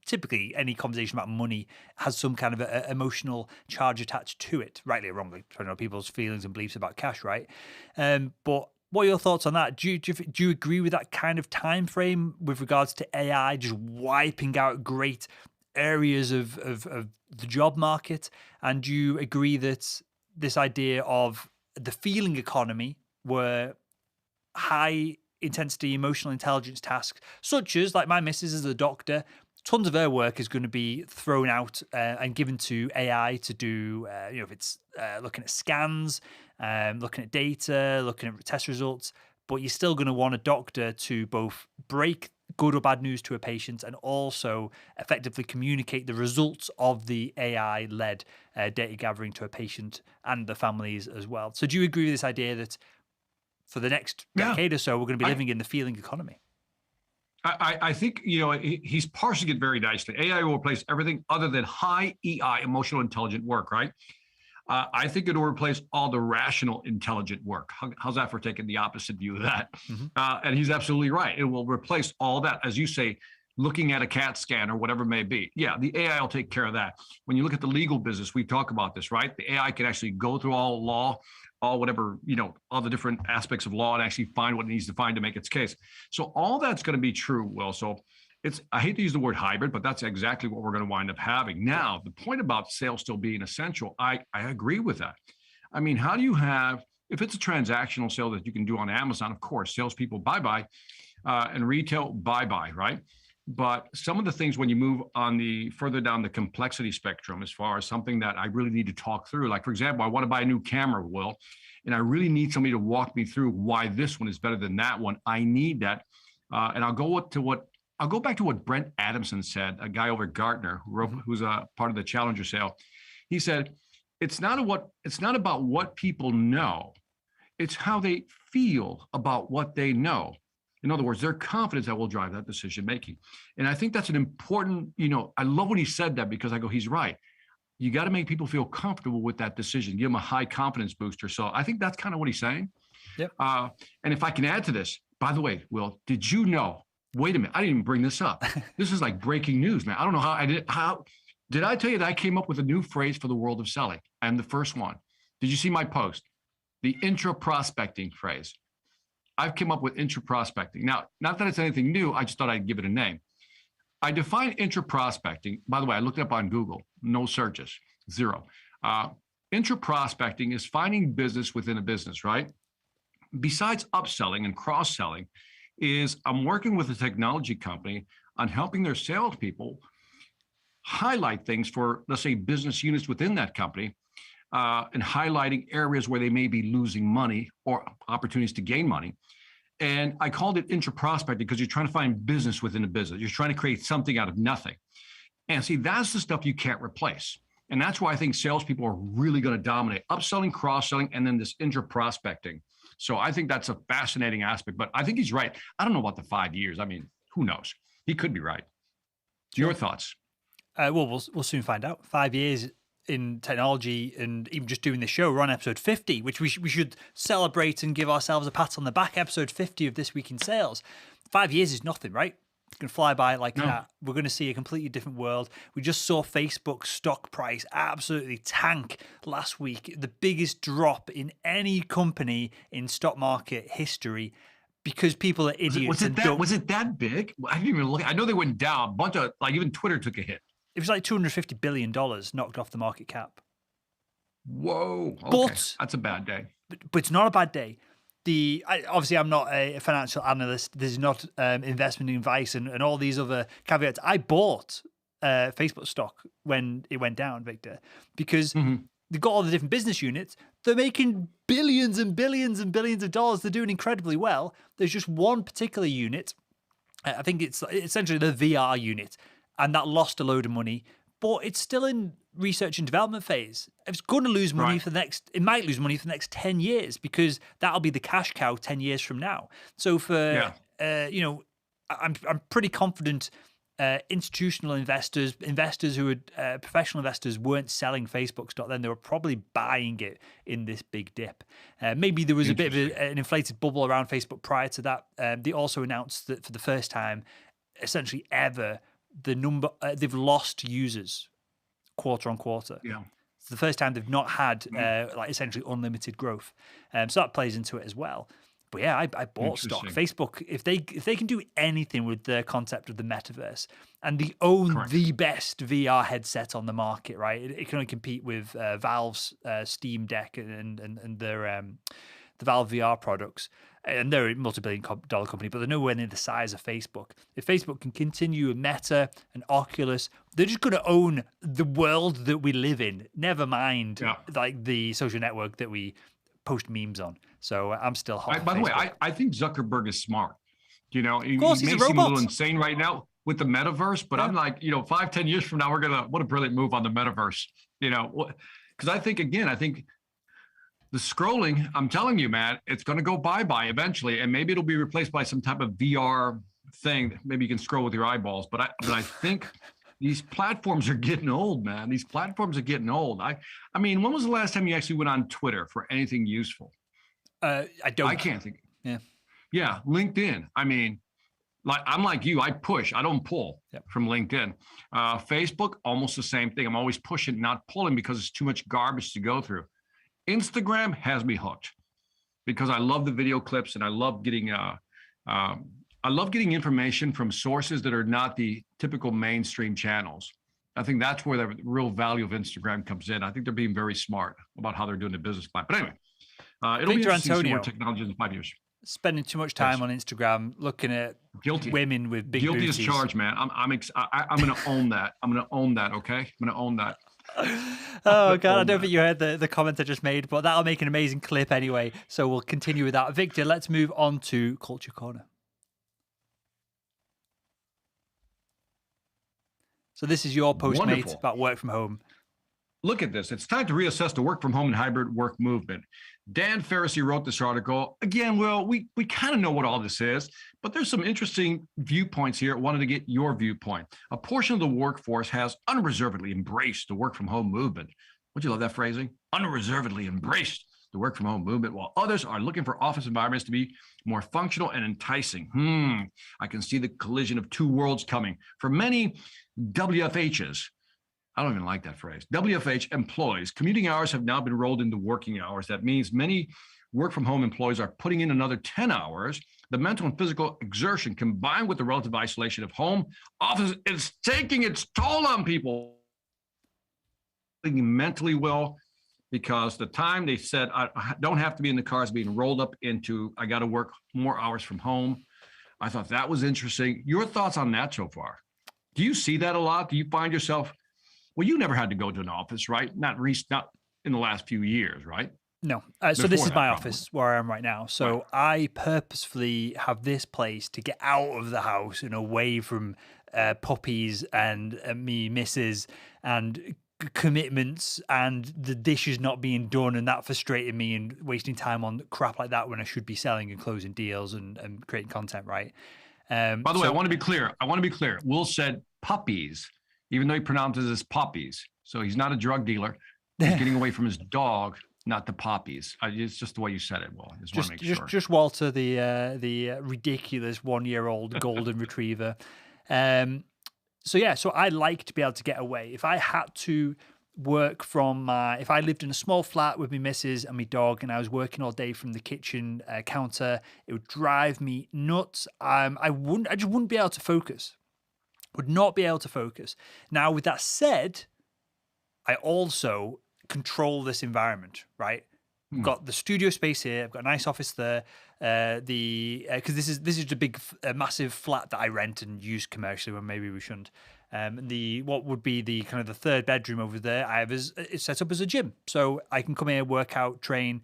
typically any conversation about money has some kind of a emotional charge attached to it, rightly or wrongly, depending on people's feelings and beliefs about cash, right? But what are your thoughts on that? Do you agree with that kind of time frame with regards to AI just wiping out great areas of the job market? And do you agree that this idea of the feeling economy, where high intensity emotional intelligence tasks, such as like my missus is a doctor, tons of her work is going to be thrown out and given to AI to do, if it's looking at scans, looking at data, looking at test results, but you're still going to want a doctor to both break good or bad news to a patient and also effectively communicate the results of the AI-led data gathering to a patient and the families as well. So do you agree with this idea that for the next decade or so, we're going to be living in the feeling economy? I think, he's parsing it very nicely. AI will replace everything other than high EI, emotional intelligent work, right? I think it will replace all the rational intelligent work. How's that for taking the opposite view of that? Mm-hmm. And he's absolutely right. It will replace all that, as you say, looking at a CAT scan or whatever it may be. Yeah, the AI will take care of that. When you look at the legal business, we talk about this, right? The AI can actually go through all law, all whatever, all the different aspects of law and actually find what it needs to find to make its case. So all that's going to be true, Will. So I hate to use the word hybrid, but that's exactly what we're going to wind up having. Now, the point about sales still being essential, I agree with that. I mean, how do you have, if it's a transactional sale that you can do on Amazon, of course, salespeople, bye-bye, and retail, bye-bye, right? But some of the things when you move on further down the complexity spectrum, as far as something that I really need to talk through, like for example, I want to buy a new camera, Will, and I really need somebody to walk me through why this one is better than that one. I need that. And I'll go back to what Brent Adamson said, a guy over at Gartner who's a part of the Challenger sale. He said, it's not about what people know, it's how they feel about what they know. In other words, their confidence that will drive that decision making. And I think that's an important, I love when he said that, because I go, he's right. You got to make people feel comfortable with that decision, give them a high confidence booster. So I think that's kind of what he's saying. Yep. And if I can add to this, by the way, Will, did you know, wait a minute, I didn't even bring this up. This is like breaking news, man. I don't know how did I tell you that I came up with a new phrase for the world of selling? I'm the first one. Did you see my post? The intra-prospecting phrase. I've come up with intra-prospecting. Now, not that it's anything new, I just thought I'd give it a name. I define intra-prospecting, by the way, I looked it up on Google, no searches, 0. Intra-prospecting is finding business within a business, right? Besides upselling and cross-selling, I'm working with a technology company on helping their salespeople highlight things for, let's say, business units within that company, and highlighting areas where they may be losing money or opportunities to gain money. And I called it intra-prospecting because you're trying to find business within a business. You're trying to create something out of nothing. And see, that's the stuff you can't replace. And that's why I think salespeople are really going to dominate upselling, cross-selling, and then this intra-prospecting. So I think that's a fascinating aspect, but I think he's right. I don't know about the 5 years. I mean, who knows? He could be right. Your thoughts? Well, we'll soon find out. 5 years in technology, and even just doing this show, we're on episode 50, which we should celebrate and give ourselves a pat on the back. Episode 50 of This Week in Sales. 5 years is nothing, right? It's going to fly by like that. We're going to see a completely different world. We just saw Facebook stock price absolutely tank last week. The biggest drop in any company in stock market history, because people are idiots. Was it that big? I didn't even look. I know they went down. A bunch of, like, even Twitter took a hit. It was like $250 billion knocked off the market cap. Whoa. Okay. But that's a bad day. But it's not a bad day. Obviously, I'm not a financial analyst. This is not investment advice and all these other caveats. I bought Facebook stock when it went down, Victor, because they've got all the different business units. They're making billions and billions and billions of dollars. They're doing incredibly well. There's just one particular unit. I think it's essentially the VR unit, and that lost a load of money, but it's still in research and development phase. It's going to lose money it might lose money for the next 10 years, because that'll be the cash cow 10 years from now. So I'm pretty confident institutional investors, who had professional investors weren't selling Facebook stock then. They were probably buying it in this big dip. Maybe there was a bit of an inflated bubble around Facebook prior to that. They also announced that for the first time, essentially ever, they've lost users quarter on quarter. Yeah. It's the first time they've not had like essentially unlimited growth. So that plays into it as well. But yeah, I bought stock. Facebook, if they can do anything with the concept of the metaverse, and they own the best VR headset on the market, right? It can only compete with Valve's Steam Deck and their the Valve VR products. And they're a multi-billion-dollar company, but they're nowhere near the size of Facebook. If Facebook can continue with Meta and Oculus, they're just going to own the world that we live in. Never mind like the social network that we post memes on. So I'm still hot. By the way, I think Zuckerberg is smart. You know, he may seem a little insane right now with the metaverse, but I'm like, 5-10 years from now, what a brilliant move on the metaverse. Because I think the scrolling, I'm telling you, man, it's going to go bye-bye eventually, and maybe it'll be replaced by some type of VR thing. Maybe you can scroll with your eyeballs, but I think these platforms are getting old, man. These platforms are getting old. I mean, when was the last time you actually went on Twitter for anything useful? I can't think. Yeah, LinkedIn. I mean, I'm like you. I push. I don't pull from LinkedIn. Facebook, almost the same thing. I'm always pushing, not pulling, because it's too much garbage to go through. Instagram has me hooked because I love the video clips, and I love getting information from sources that are not the typical mainstream channels. I think that's where the real value of Instagram comes in. I think they're being very smart about how they're doing the business plan. But anyway, it'll be interesting to see more technology in 5 years. Spending too much time on Instagram looking at women with big booties. Guilty as charged, man. I'm going to own that. I'm going to own that. Okay, I'm going to own that. Oh God, I don't think you heard the comment I just made, but that'll make an amazing clip anyway. So we'll continue with that. Victor, let's move on to Culture Corner. So this is your Postmate about work from home. Look at this. It's time to reassess the work from home and hybrid work movement. Dan Ferrisy wrote this article. Again, well, we kind of know what all this is, but there's some interesting viewpoints here. I wanted to get your viewpoint. A portion of the workforce has unreservedly embraced the work from home movement. Would you love that phrasing? Unreservedly embraced the work from home movement, while others are looking for office environments to be more functional and enticing. I can see the collision of two worlds coming. For many WFHs, I don't even like that phrase. WFH employees, commuting hours have now been rolled into working hours. That means many work from home employees are putting in another 10 hours. The mental and physical exertion combined with the relative isolation of home office is taking its toll on people. Thinking mentally well, because the time they said, I don't have to be in the car is being rolled up into, I got to work more hours from home. I thought that was interesting. Your thoughts on that so far? Do you see that a lot? Do you find yourself, well, you never had to go to an office, right? Not in the last few years, right? No. So this is my office where I am right now. So I purposefully have this place to get out of the house and away from puppies and me missus and commitments and the dishes not being done, and that frustrated me and wasting time on crap like that when I should be selling and closing deals and creating content, right? By the way, I want to be clear. Will said puppies, even though he pronounces it as poppies. So he's not a drug dealer. He's getting away from his dog, not the poppies. It's just the way you said it, Will. Just want to make sure. Just Walter, the ridiculous 1-year-old golden retriever. So I like to be able to get away. If I had to work if I lived in a small flat with my missus and my dog, and I was working all day from the kitchen counter, it would drive me nuts. I just wouldn't be able to focus. Would not be able to focus. Now, with that said, I also control this environment, right? I've got the studio space here. I've got a nice office there. Because this is the big, massive flat that I rent and use commercially when maybe we shouldn't. What would be the kind of the third bedroom over there, it's set up as a gym, so I can come here, work out, train,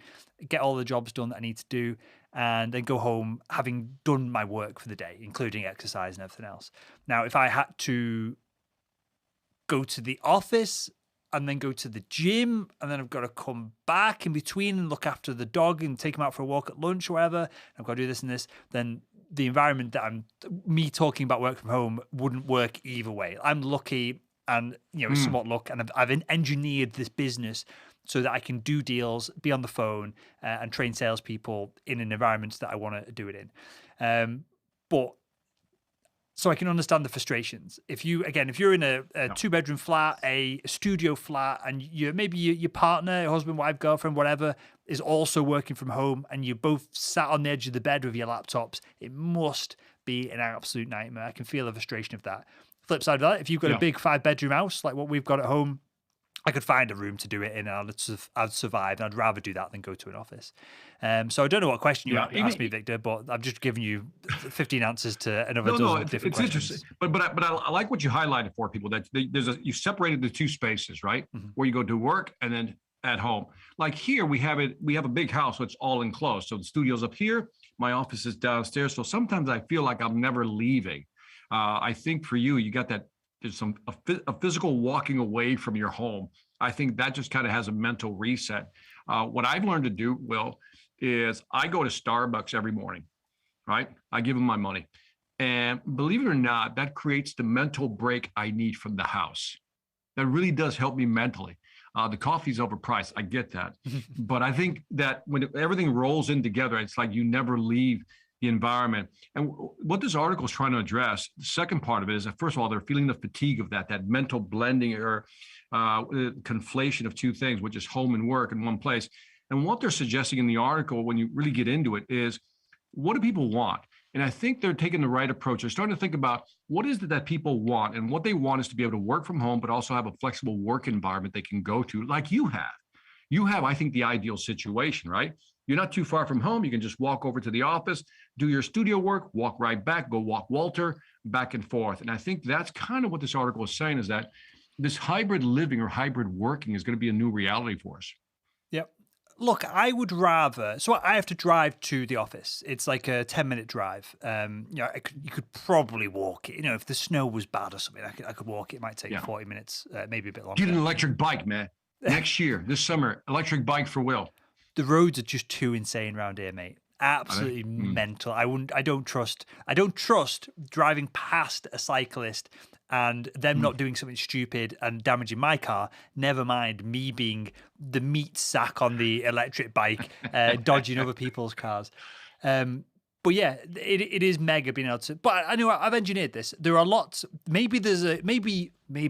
get all the jobs done that I need to do, and then go home having done my work for the day, including exercise and everything else. Now, if I had to go to the office and then go to the gym, and then I've got to come back in between and look after the dog and take him out for a walk at lunch or whatever, I've got to do this and this, then the environment that me talking about work from home wouldn't work either way. I'm lucky, and it's somewhat luck, and I've engineered this business so that I can do deals, be on the phone, and train salespeople in an environment that I want to do it in. But so I can understand the frustrations. If you're in a 2-bedroom flat, a studio flat, and maybe your partner, your husband, wife, girlfriend, whatever, is also working from home, and you both sat on the edge of the bed with your laptops, it must be an absolute nightmare. I can feel the frustration of that. Flip side of that, if you've got a big 5-bedroom house like what we've got at home, I could find a room to do it in, and I'd survive. And I'd rather do that than go to an office. So I don't know what question you asked me, Victor, but I've just given you 15 answers to another dozen different questions. It's interesting. But I like what you highlighted for people, that you separated the two spaces, right? Mm-hmm. Where you go to work and then at home. Like here, we have a big house, so it's all enclosed. So the studio's up here, my office is downstairs. So sometimes I feel like I'm never leaving. I think for you got that. There's a physical walking away from your home. I think that just kind of has a mental reset. What I've learned to do, Will, is I go to Starbucks every morning, right? I give them my money. And believe it or not, that creates the mental break I need from the house. That really does help me mentally. The coffee's overpriced. I get that. But I think that when everything rolls in together, it's like you never leave the environment. And what this article is trying to address, the second part of it is that, first of all, they're feeling the fatigue of that mental blending or conflation of two things, which is home and work in one place. And what they're suggesting in the article, when you really get into it, is what do people want? And I think they're taking the right approach. They're starting to think about what is it that people want, and what they want is to be able to work from home, but also have a flexible work environment they can go to, like you have. You have, I think, the ideal situation, right? You're not too far from home. You can just walk over to the office, do your studio work, walk right back, go walk Walter, back and forth. And I think that's kind of what this article is saying, is that this hybrid living or hybrid working is going to be a new reality for us. Yep. Look, I would rather, so I have to drive to the office. It's like a 10-minute drive. You could probably walk it. If the snow was bad or something, I could walk it. It might take 40 minutes, maybe a bit longer. Get an electric bike, man. Next year, this summer, electric bike for Will. The roads are just too insane around here, mate. Absolutely mental. I don't trust driving past a cyclist and them not doing something stupid and damaging my car. Never mind me being the meat sack on the electric bike, dodging other people's cars. But yeah, it is mega being able to. But I know I've engineered this. There are lots. Maybe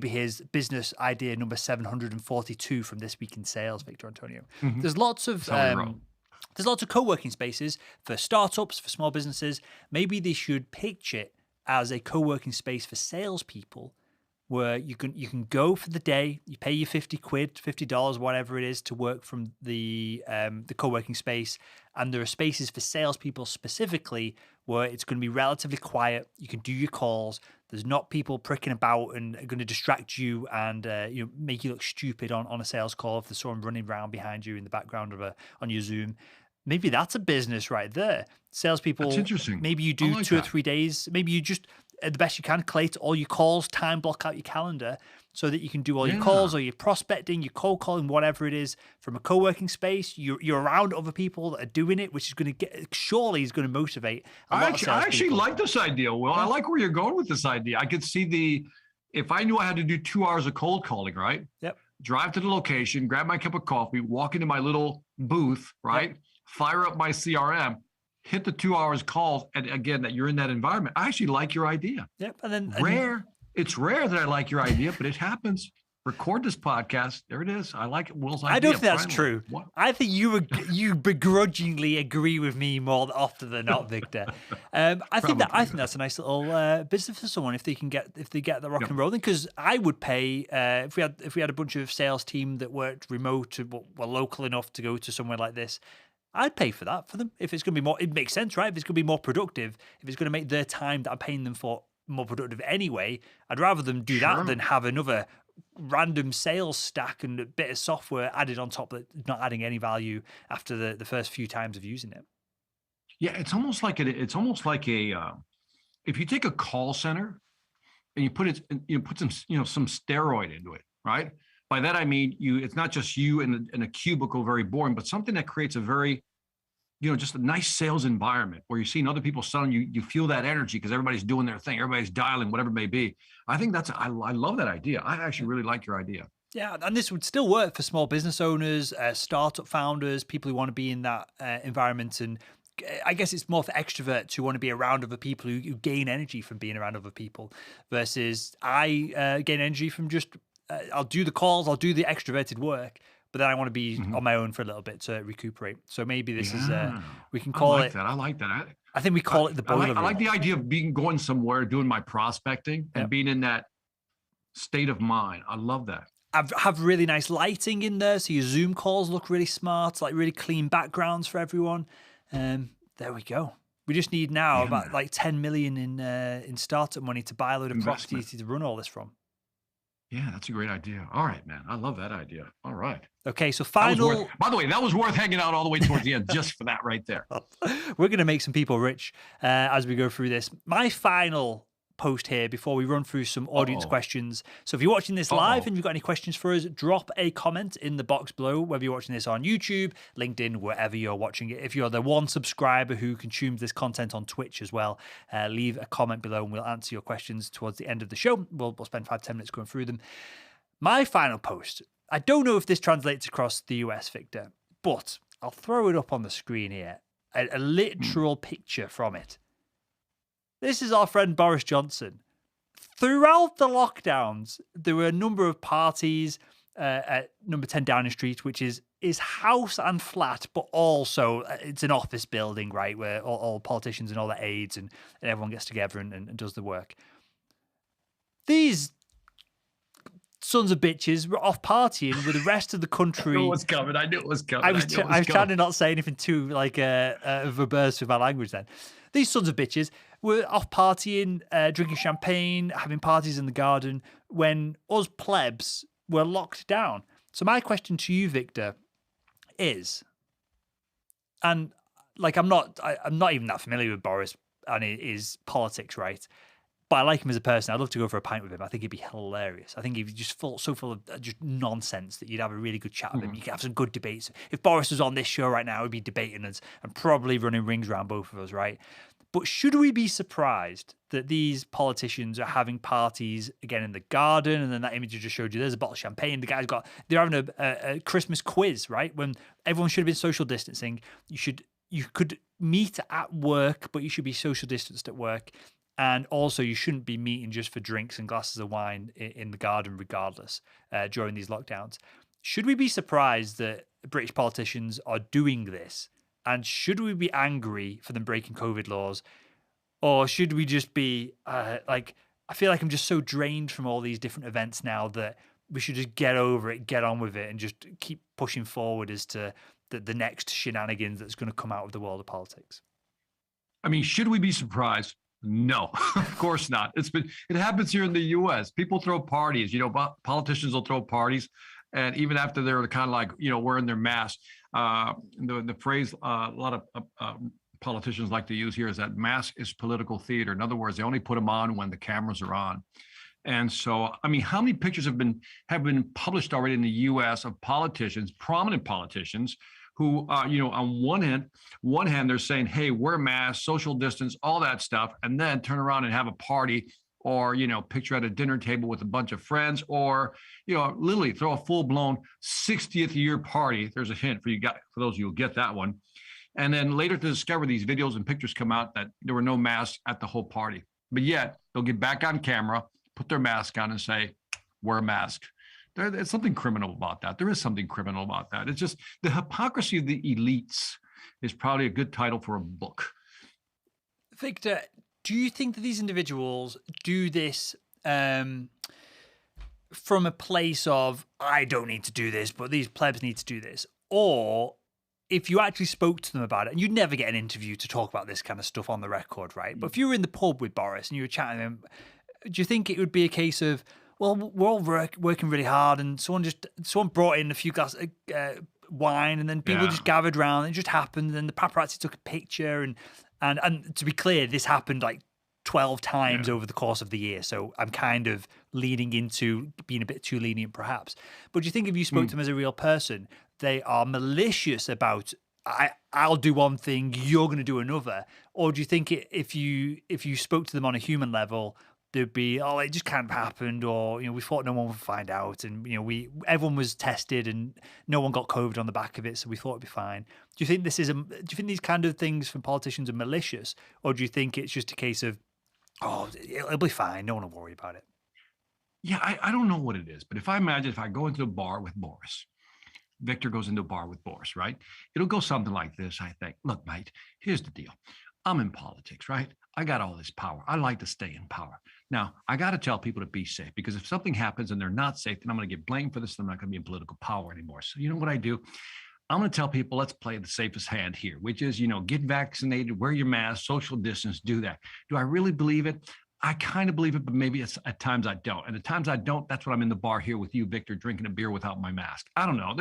here's business idea number 742 from This Week in Sales, Victor Antonio. Mm-hmm. There's lots of co-working spaces for startups, for small businesses. Maybe they should pitch it as a co-working space for salespeople, where you can go for the day, you pay your $50, whatever it is, to work from the co-working space, and there are spaces for salespeople specifically where it's going to be relatively quiet. You can do your calls. There's not people pricking about and are going to distract you and make you look stupid on a sales call if there's someone running around behind you in the background on your Zoom. Maybe that's a business right there. Salespeople. That's interesting. Maybe you do 2 or 3 days. Maybe you just, at the best you can, collate all your calls, time block out your calendar so that you can do all your calls or your prospecting, your cold calling, whatever it is, from a co-working space. You're around other people that are doing it, which is going to motivate a lot of salespeople. I actually like this idea, Will. I like where you're going with this idea. I could see if I knew I had to do 2 hours of cold calling, right? Yep. Drive to the location, grab my cup of coffee, walk into my little booth, right? Yep. Fire up my CRM, hit the 2 hours calls, and again, that you're in that environment. I actually like your idea. Yep. It's rare that I like your idea, but it happens. Record this podcast. There it is. I like Will's idea. I don't think that's true. What? I think you begrudgingly agree with me more often than not, Victor. I think that's a nice little business for someone if they get the rock and rolling. Because I would pay if we had a bunch of sales team that worked remote, were local enough to go to somewhere like this. I'd pay for that for them if it's going to be more. It makes sense, right? If it's going to be more productive, if it's going to make their time that I'm paying them for more productive anyway, I'd rather them do that than have another random sales stack and a bit of software added on top that's not adding any value after the first few times of using it. Yeah, it's almost like if you take a call center and you put some steroid into it, right? By that I mean it's not just you in a cubicle, very boring, but something that creates just a nice sales environment where you're seeing other people selling, you feel that energy because everybody's doing their thing, everybody's dialing, whatever it may be. I think I love that idea. I actually really like your idea. Yeah, and this would still work for small business owners, startup founders, people who want to be in that environment. And I guess it's more for extroverts who want to be around other people, who gain energy from being around other people, versus I gain energy from just, I'll do the calls, I'll do the extroverted work, but then I want to be on my own for a little bit to recuperate. So maybe this is, we can call it. I like that. I think we call it the boiler room. I like the idea of going somewhere, doing my prospecting and being in that state of mind. I love that. Have really nice lighting in there, so your Zoom calls look really smart, like really clean backgrounds for everyone. There we go. We just need now about like 10 million in startup money to buy a load of property to run all this from. Yeah, that's a great idea. All right, man. I love that idea. All right. Okay, so final. By the way, that was worth hanging out all the way towards the end just for that right there. We're going to make some people rich as we go through this. My final post here before we run through some audience questions. So if you're watching this live and you've got any questions for us, drop a comment in the box below, whether you're watching this on YouTube, LinkedIn, wherever you're watching it. If you're the one subscriber who consumes this content on Twitch as well, leave a comment below and we'll answer your questions towards the end of the show. We'll spend 5-10 minutes going through them. My final post, I don't know if this translates across the US, Victor, but I'll throw it up on the screen here. A literal picture from it. This is our friend Boris Johnson. Throughout the lockdowns, there were a number of parties at number 10 Downing Street, which is house and flat, but also it's an office building, right, where all politicians and all their aides and everyone gets together and does the work. These sons of bitches were off partying with the rest of the country. I knew it was coming. I was trying to not say anything too like verbose with my language then. These sons of bitches were off partying, drinking champagne, having parties in the garden when us plebs were locked down. So my question to you, Victor, is, and like I'm not even that familiar with Boris and his politics, right? But I like him as a person. I'd love to go for a pint with him. I think he'd be hilarious. I think he'd just so full of just nonsense that you'd have a really good chat with him. You could have some good debates. If Boris was on this show right now, he'd be debating us and probably running rings around both of us, right? But should we be surprised that these politicians are having parties again in the garden? And then that image I just showed you, there's a bottle of champagne. They're having a Christmas quiz, right? When everyone should have been social distancing. You could meet at work, but you should be social distanced at work. And also, you shouldn't be meeting just for drinks and glasses of wine in the garden, regardless, during these lockdowns. Should we be surprised that British politicians are doing this? And should we be angry for them breaking COVID laws? Or should we just be I feel like I'm just so drained from all these different events now that we should just get over it, get on with it, and just keep pushing forward as to the next shenanigans that's going to come out of the world of politics? I mean, should we be surprised? No, of course not. It happens here in the U.S. People throw parties. Politicians will throw parties, and even after they're kind of like wearing their masks. The phrase a lot of politicians like to use here is that mask is political theater. In other words, they only put them on when the cameras are on. And so, I mean, how many pictures have been published already in the U.S. of politicians, prominent politicians, who, on one hand, they're saying, hey, wear masks, social distance, all that stuff, and then turn around and have a party or, picture at a dinner table with a bunch of friends or, literally throw a full-blown 60th year party. There's a hint for those of you who get that one. And then later to discover these videos and pictures come out that there were no masks at the whole party. But yet they'll get back on camera, put their mask on and say, wear a mask. There's something criminal about that. There is something criminal about that. It's just the hypocrisy of the elites is probably a good title for a book. Victor, do you think that these individuals do this from a place of, I don't need to do this, but these plebs need to do this? Or if you actually spoke to them about it, and you'd never get an interview to talk about this kind of stuff on the record, right? But if you were in the pub with Boris and you were chatting to him, do you think it would be a case of, well, we're all working really hard, and someone brought in a few glasses of wine, and then people just gathered around, and it just happened, and the paparazzi took a picture, and to be clear, this happened like 12 times over the course of the year, so I'm kind of leaning into being a bit too lenient, perhaps. But do you think if you spoke to them as a real person, they are malicious about I'll do one thing, you're going to do another? Or do you think if you spoke to them on a human level, there'd be, oh, it just can't have happened, or we thought no one would find out, and everyone was tested and no one got COVID on the back of it, so we thought it'd be fine. Do you think do you think these kind of things from politicians are malicious, or do you think it's just a case of, oh, it'll be fine, no one will worry about it? Yeah, I don't know what it is, but if I go into a bar with Boris, Victor goes into a bar with Boris, right? It'll go something like this, I think. Look, mate, here's the deal. I'm in politics, right? I got all this power. I like to stay in power. Now, I got to tell people to be safe, because if something happens and they're not safe, then I'm going to get blamed for this. And I'm not going to be in political power anymore. So you know what I do? I'm going to tell people, let's play the safest hand here, which is, get vaccinated, wear your mask, social distance, do that. Do I really believe it? I kind of believe it, but maybe at times I don't. And at times I don't, that's when I'm in the bar here with you, Victor, drinking a beer without my mask. I don't know.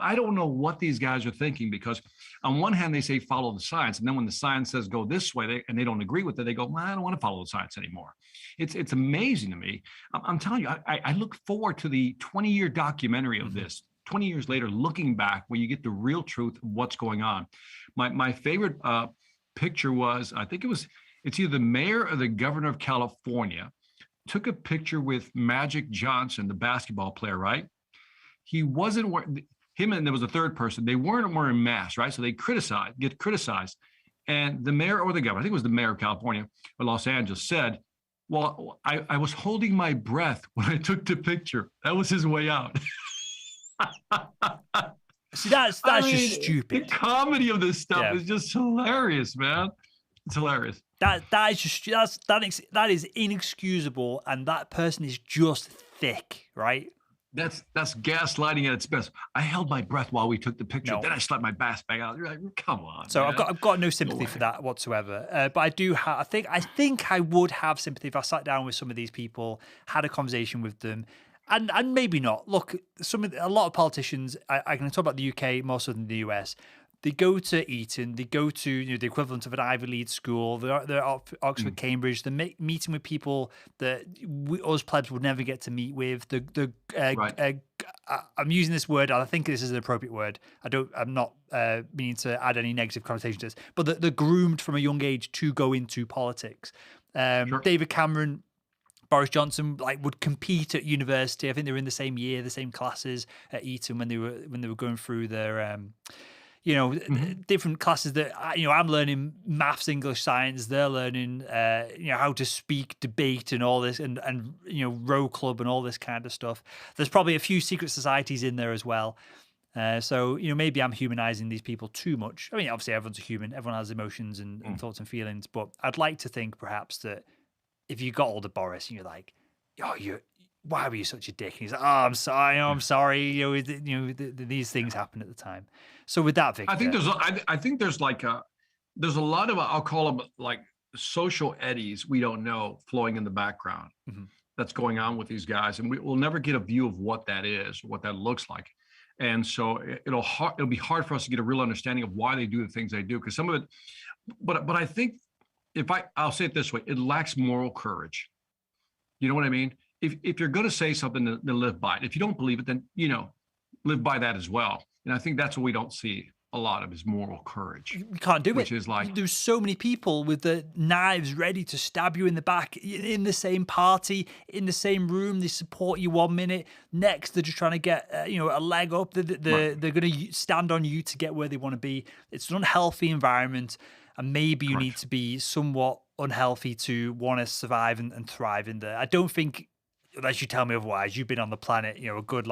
I don't know what these guys are thinking, because on one hand, they say follow the science. And then when the science says go this way, and they don't agree with it, they go, well, I don't want to follow the science anymore. It's amazing to me. I'm telling you, I look forward to the 20-year documentary of this, 20 years later, looking back, where you get the real truth of what's going on. My favorite picture was, it's either the mayor or the governor of California took a picture with Magic Johnson, the basketball player, right? He wasn't wearing, him and there was a third person, they weren't wearing masks, right? So they get criticized. And the mayor or the governor, I think it was the mayor of California or Los Angeles, said, well, I was holding my breath when I took the picture. That was his way out. See, that's just stupid. The comedy of this stuff is just hilarious, man. It's hilarious. That is inexcusable, and that person is just thick, right? That's gaslighting at its best. I held my breath while we took the picture. Then I slapped my mask back out. You're like, come on. So man. I've got no sympathy for that whatsoever. But I do have. I think I would have sympathy if I sat down with some of these people, had a conversation with them. And maybe not. Look, a lot of politicians, I can talk about the UK more so than the US. They go to Eton, they go to the equivalent of an Ivy League school. They're at Oxford, Cambridge. They're meeting with people that us plebs would never get to meet with. I'm using this word, and I think this is an appropriate word. I'm not meaning to add any negative connotation to this, but they're groomed from a young age to go into politics. Sure. David Cameron, Boris Johnson, would compete at university. I think they were in the same year, the same classes at Eton when they were going through their different classes that I'm learning maths, English, science. They're learning how to speak, debate, and all this, and row club and all this kind of stuff. There's probably a few secret societies in there as well. So maybe I'm humanizing these people too much. I mean, obviously everyone's a human. Everyone has emotions and thoughts and feelings. But I'd like to think perhaps that if you got hold of Boris and you're like, why were you such a dick? And he's like, oh, I'm sorry. These things happened at the time. So with that, Victor, I think there's there's a lot of, I'll call them like social eddies we don't know flowing in the background that's going on with these guys, and we'll never get a view of what that is, what that looks like. And so it'll be hard for us to get a real understanding of why they do the things they do, because some of it. But I think I'll say it this way, it lacks moral courage. You know what I mean? If you're going to say something, then live by it. If you don't believe it, then, live by that as well. And I think that's what we don't see a lot of, is moral courage. You can't do it. Which is there's so many people with the knives ready to stab you in the back, in the same party, in the same room. They support you 1 minute. Next, they're just trying to get, a leg up. They're going to stand on you to get where they want to be. It's an unhealthy environment. And maybe you need to be somewhat unhealthy to want to survive and thrive in there. I don't think, unless you tell me otherwise, you've been on the planet, a good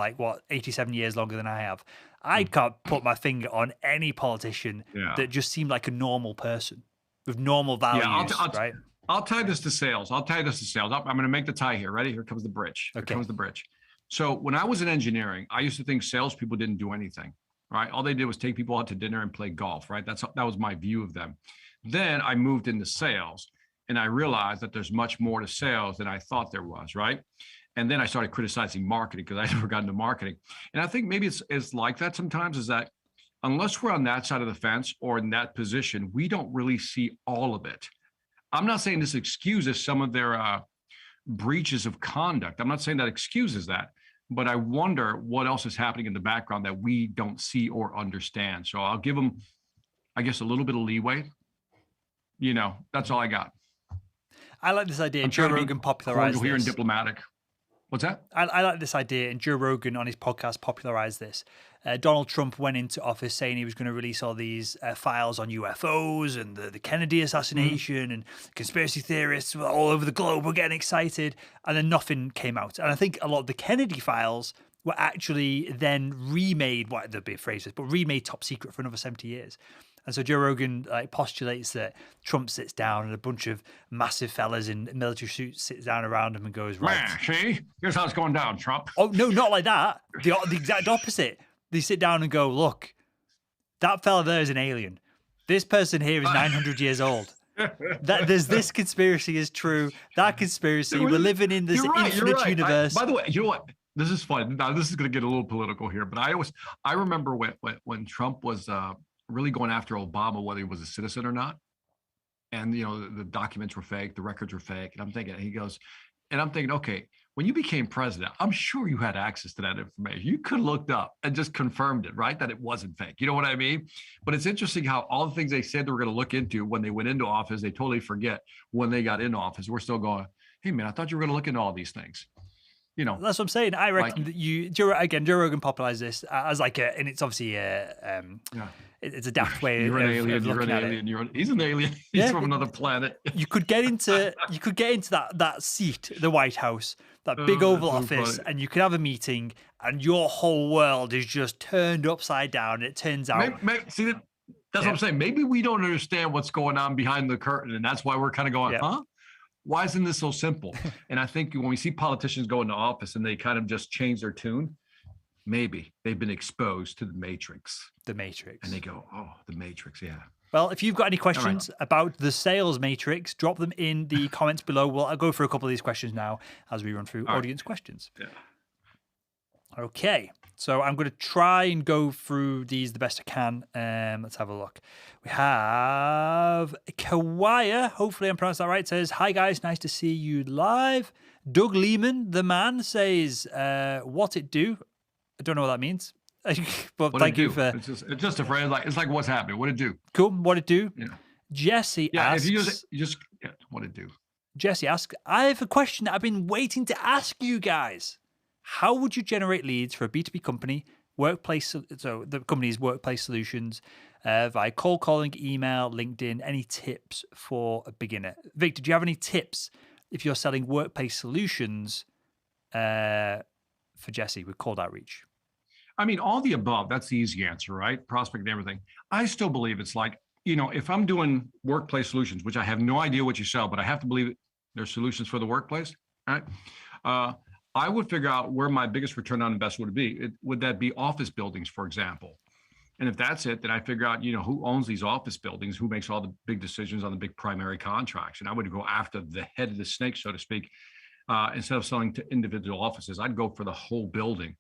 87 years longer than I have. I can't put my finger on any politician that just seemed like a normal person with normal values, right? I'll tie this to sales. I'm going to make the tie here. Ready? Here comes the bridge. Here comes the bridge. So when I was in engineering, I used to think salespeople didn't do anything, right? All they did was take people out to dinner and play golf, right? That was my view of them. Then I moved into sales, and I realized that there's much more to sales than I thought there was, right? And then I started criticizing marketing because I never got into marketing. And I think maybe it's like that sometimes, is that unless we're on that side of the fence or in that position, we don't really see all of it. I'm not saying this excuses some of their breaches of conduct. I'm not saying that excuses that. but I wonder what else is happening in the background that we don't see or understand. So I'll give them, I guess, a little bit of leeway. That's all I got. I like this idea. Joe Rogan popularized this. Here and diplomatic. What's that? I like this idea, and Joe Rogan on his podcast popularized this. Donald Trump went into office saying he was going to release all these files on UFOs and the Kennedy assassination, and conspiracy theorists all over the globe were getting excited, and then nothing came out. And I think a lot of the Kennedy files were actually then remade, there'd be a phrase, but remade top secret for another 70 years. And so Joe Rogan postulates that Trump sits down and a bunch of massive fellas in military suits sits down around him and goes, right. Man, see? Here's how it's going down, Trump. Oh, no, not like that. The exact opposite. They sit down and go, look, that fella there is an alien. This person here is 900 years old. There's this conspiracy is true. That conspiracy, we're living in this infinite universe. By the way, you know what? This is fun. Now, this is going to get a little political here, but I remember when Trump was really going after Obama, whether he was a citizen or not. And, the documents were fake, the records were fake. And I'm thinking, okay, when you became president, I'm sure you had access to that information. You could have looked up and just confirmed it, right? That it wasn't fake. You know what I mean? But it's interesting how all the things they said they were going to look into when they went into office, they totally forget when they got into office. We're still going, hey, man, I thought you were going to look into all these things. That's what I'm saying. I reckon that Joe Rogan popularized this as and it's obviously it's a daft way of looking at it. He's an alien. He's from another planet. You could get into that seat, the White House, that big Oval Office, and you could have a meeting, and your whole world is just turned upside down. And it turns out, that's what I'm saying. Maybe we don't understand what's going on behind the curtain, and that's why we're kind of going, huh? Why isn't this so simple? And I think when we see politicians go into office and they kind of just change their tune, maybe they've been exposed to the Matrix. The Matrix. And they go, oh, the Matrix, yeah. Well, if you've got any questions about the sales matrix, drop them in the comments below. I'll go through a couple of these questions now as we run through audience questions. Yeah. Okay. So I'm going to try and go through these the best I can. Let's have a look. We have Kawaya, hopefully I'm pronouncing that right, says, hi guys, nice to see you live. Doug Lehman, the man, says, what it do? I don't know what that means. But thank you for... It's just a phrase, it's like what's happening, what it do? Cool, what it do? Yeah. Jesse asks... if you use it, you just, what it do? Jesse asks, I have a question that I've been waiting to ask you guys. How would you generate leads for a B2B company, so the company's workplace solutions, via cold calling, email, LinkedIn? Any tips for a beginner? Victor, do you have any tips if you're selling workplace solutions for Jesse with cold outreach? I mean, all the above, that's the easy answer, right? Prospect and everything. I still believe it's like, if I'm doing workplace solutions, which I have no idea what you sell, but I have to believe they're solutions for the workplace, right? I would figure out where my biggest return on investment would be. Would that be office buildings, for example? And if that's it, then I figure out, who owns these office buildings, who makes all the big decisions on the big primary contracts. And I would go after the head of the snake, so to speak, instead of selling to individual offices. I'd go for the whole building.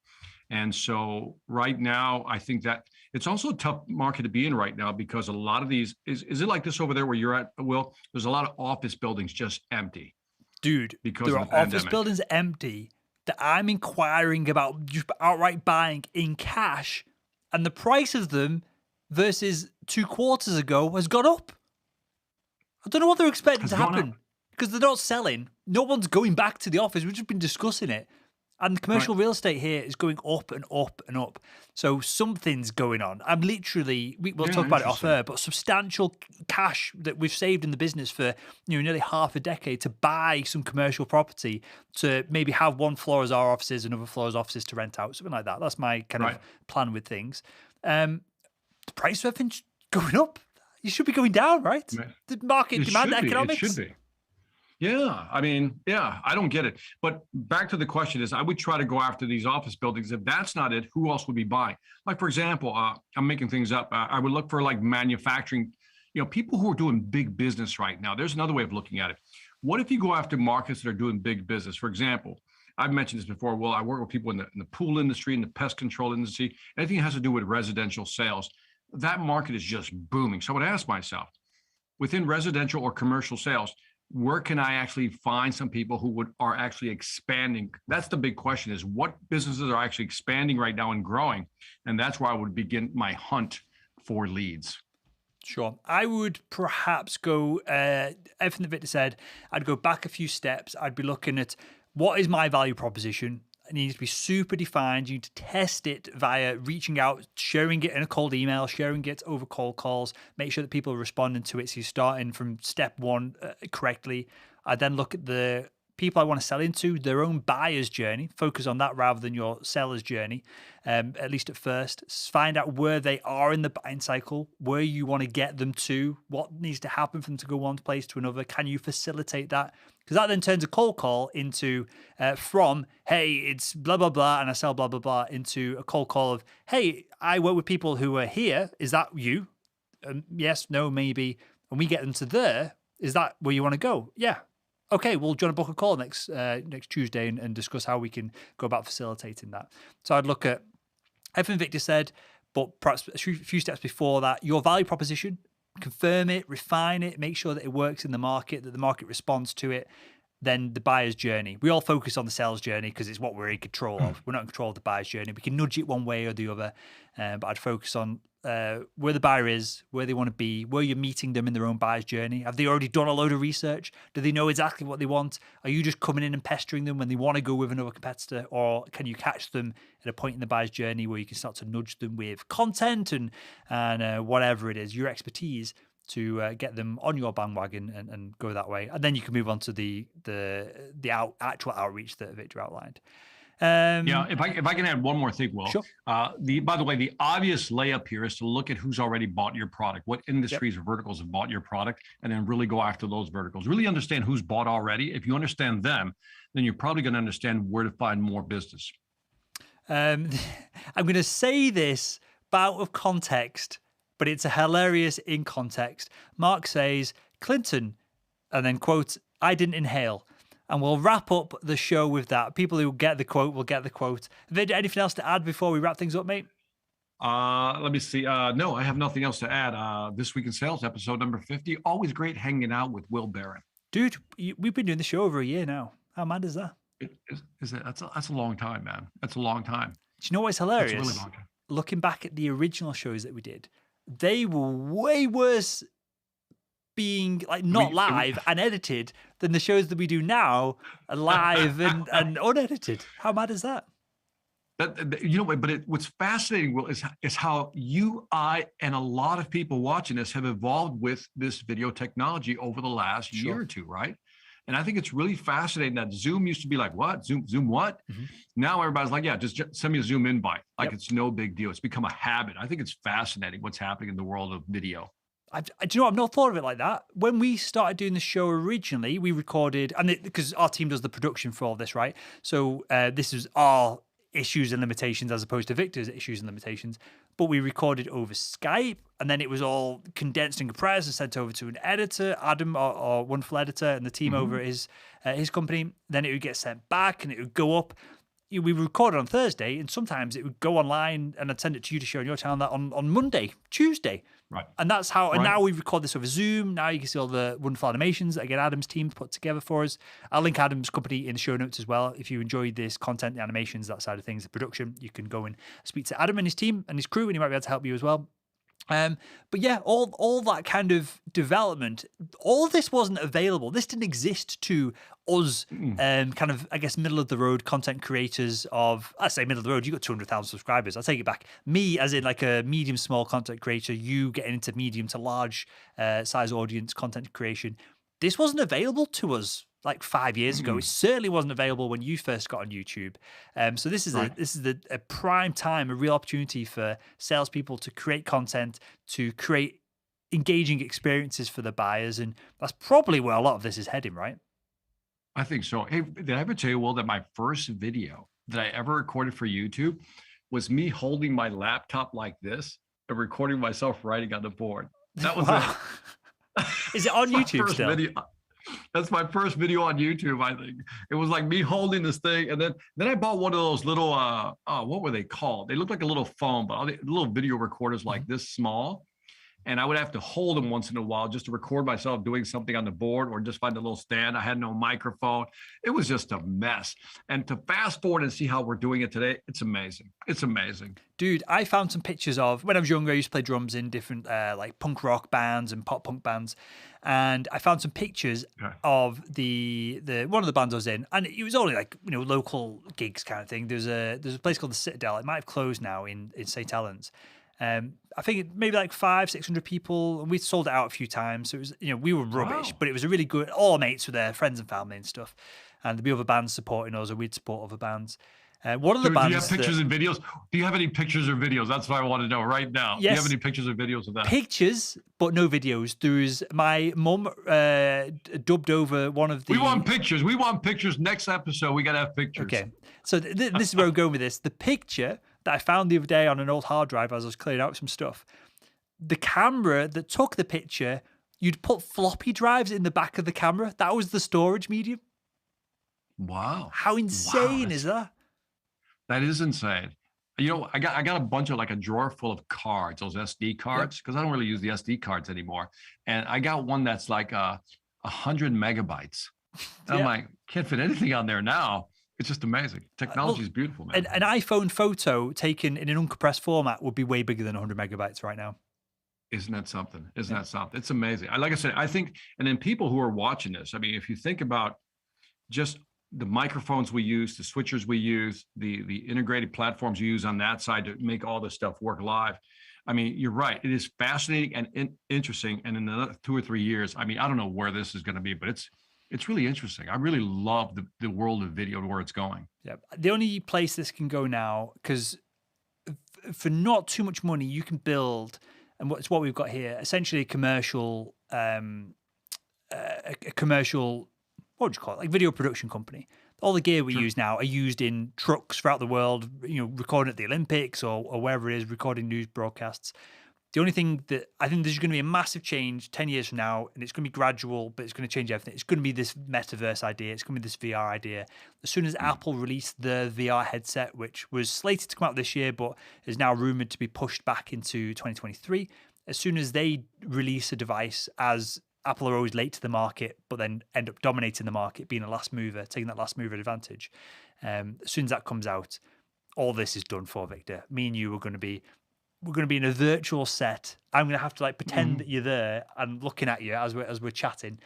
And so right now, I think that it's also a tough market to be in right now because a lot of these, is it like this over there where you're at, Will? There's a lot of office buildings just empty. Dude, there are office buildings empty that I'm inquiring about just outright buying in cash, and the price of them versus 2 quarters ago has gone up. I don't know what they're expecting to happen because they're not selling. No one's going back to the office. We've just been discussing it. And commercial real estate here is going up and up and up. So something's going on. I'm literally, we'll talk about it off air, but substantial cash that we've saved in the business for nearly half a decade to buy some commercial property to maybe have one floor as our offices, another floor as offices to rent out, something like that. That's my kind of plan with things. The price of everything's going up. You should be going down, right? The market demand economics. It should be. Yeah, I mean, I don't get it. But back to the question is, I would try to go after these office buildings. If that's not it, who else would be buying? Like, for example, I'm making things up. I would look for like manufacturing, people who are doing big business right now. There's another way of looking at it. What if you go after markets that are doing big business? For example, I've mentioned this before. Well, I work with people in the pool industry, in the pest control industry, anything that has to do with residential sales. That market is just booming. So I would ask myself, within residential or commercial sales, where can I actually find some people who are actually expanding? That's the big question, is what businesses are actually expanding right now and growing? And that's where I would begin my hunt for leads. Sure. I would perhaps go, everything that Victor said, I'd go back a few steps. I'd be looking at what is my value proposition. It needs to be super defined. You need to test it via reaching out, sharing it in a cold email, sharing it over cold calls, make sure that people are responding to it. So you're starting from step one correctly. I then look at the people I want to sell into, their own buyer's journey, focus on that rather than your seller's journey, at least at first. Find out where they are in the buying cycle, where you want to get them to, what needs to happen for them to go one place to another. Can you facilitate that? Because that then turns a cold call into from, hey, it's blah, blah, blah, and I sell blah, blah, blah, into a cold call of, hey, I work with people who are here. Is that you? Yes, no, maybe. And we get them to there. Is that where you want to go? Yeah. Okay, well, do you want to book a call next Tuesday and discuss how we can go about facilitating that? So I'd look at everything Victor said, but perhaps a few steps before that, your value proposition, confirm it, refine it, make sure that it works in the market, that the market responds to it. Then the buyer's journey. We all focus on the sales journey because it's what we're in control of. We're not in control of the buyer's journey. We can nudge it one way or the other, but I'd focus on where the buyer is, where they want to be, where you're meeting them in their own buyer's journey. Have they already done a load of research? Do they know exactly what they want? Are you just coming in and pestering them when they want to go with another competitor? Or can you catch them at a point in the buyer's journey where you can start to nudge them with content and whatever it is, your expertise, to get them on your bandwagon and go that way. And then you can move on to the actual outreach that Victor outlined. Yeah, if I can add one more thing, Will. Sure. By the way, the obvious layup here is to look at who's already bought your product, what industries or verticals have bought your product, and then really go after those verticals. Really understand who's bought already. If you understand them, then you're probably going to understand where to find more business. I'm going to say this out of context, but it's a hilarious in context. Mark says, Clinton, and then quotes, I didn't inhale. And we'll wrap up the show with that. People who get the quote will get the quote. Victor, anything else to add before we wrap things up, mate? Let me see. No, I have nothing else to add. This Week in Sales, episode number 50. Always great hanging out with Will Barron. Dude, we've been doing the show over a year now. How mad is that? That's a long time, man. That's a long time. Do you know what's hilarious? That's a really long time. Looking back at the original shows that we did, they were way worse being like not live and edited than the shows that we do now are live and unedited. How mad is that? What's fascinating, Will, is how you, I, and a lot of people watching this have evolved with this video technology over the last year or two, right? And I think it's really fascinating that Zoom used to be like, what? Zoom what? Mm-hmm. Now everybody's like, yeah, just send me a Zoom invite. Like it's no big deal. It's become a habit. I think it's fascinating what's happening in the world of video. Do you know, I've not thought of it like that. When we started doing the show originally, we recorded, because our team does the production for all this, right? So this is our issues and limitations as opposed to Victor's issues and limitations. But we recorded over Skype, and then it was all condensed and compressed and sent over to an editor, Adam, our wonderful editor, and the team over at his company. Then it would get sent back, and it would go up. We recorded on Thursday, and sometimes it would go online, and I'd send it to you to show on your channel that on Monday, Tuesday. Right. And that's how, and now we record this over Zoom. Now you can see all the wonderful animations that, again, Adam's team put together for us. I'll link Adam's company in the show notes as well. If you enjoyed this content, the animations, that side of things, the production, you can go and speak to Adam and his team and his crew, and he might be able to help you as well. But yeah, all that kind of development, all of this wasn't available. This didn't exist to us, kind of, I guess, middle of the road content creators of, I say middle of the road, you got 200,000 subscribers. I'll take it back. Me, as in like a medium small content creator, you getting into medium to large size audience content creation. This wasn't available to us like 5 years ago. It certainly wasn't available when you first got on YouTube. So this is a prime time, a real opportunity for salespeople to create content, to create engaging experiences for the buyers, and that's probably where a lot of this is heading, right? I think so. Hey, did I ever tell you, Will, that my first video that I ever recorded for YouTube was me holding my laptop like this and recording myself writing on the board? That was it. Is it on YouTube still? Video. That's my first video on YouTube, I think. It was like me holding this thing, and then I bought one of those little what were they called? They looked like a little phone, but little video recorders like this small. and I would have to hold them once in a while just to record myself doing something on the board or just find a little stand. I had no microphone. It was just a mess. And to fast forward and see how we're doing it today, it's amazing. It's amazing. Dude, I found some pictures of when I was younger. I used to play drums in different like punk rock bands and pop punk bands, and I found some pictures of the one of the bands I was in, and it was only like local gigs kind of thing. There's a place called the Citadel. It might have closed now in St. Helens. I think maybe like 500-600 people, and we sold it out a few times. So it was we were rubbish, but it was a really good. All our mates were there, friends and family and stuff, and there'd be other bands supporting us, or we'd support other bands. One of the bands. Do you have pictures and videos? Do you have any pictures or videos? That's what I want to know right now. Yes. Do you have any pictures or videos of that? Pictures, but no videos. There's my mum dubbed over one of the. We want pictures. We want pictures. Next episode, we got to have pictures. Okay. So this is where I'm going with this. The picture that I found the other day on an old hard drive as I was clearing out some stuff, the camera that took the picture, you'd put floppy drives in the back of the camera. That was the storage medium. Wow. How insane is that? That is insane. I got a bunch of like a drawer full of cards, those SD cards, because I don't really use the SD cards anymore. And I got one that's like 100 megabytes. I'm like, can't fit anything on there now. It's just amazing. Technology is beautiful, man. An iPhone photo taken in an uncompressed format would be way bigger than 100 megabytes right now. Isn't that something? Isn't that something? It's amazing. Like I said, I think, and then people who are watching this, I mean, if you think about just the microphones we use, the switchers we use, the integrated platforms you use on that side to make all this stuff work live. I mean, you're right. It is fascinating and interesting. And in another 2 or 3 years, I mean, I don't know where this is going to be, but it's really interesting. I really love the world of video and where it's going. Yeah. The only place this can go now, because for not too much money, you can build, and it's what we've got here, essentially a commercial, what would you call it? Like video production company. All the gear we use now are used in trucks throughout the world, recording at the Olympics or wherever it is, recording news broadcasts. The only thing that I think there's going to be a massive change 10 years from now, and it's going to be gradual, but it's going to change everything. It's going to be this metaverse idea. It's going to be this VR idea. As soon as Apple released the VR headset, which was slated to come out this year, but is now rumored to be pushed back into 2023, as soon as they release a device, as Apple are always late to the market, but then end up dominating the market, being a last mover, taking that last mover advantage. As soon as that comes out, all this is done for, Victor. Me and you we're going to be in a virtual set. I'm going to have to like pretend that you're there and looking at you as we're chatting.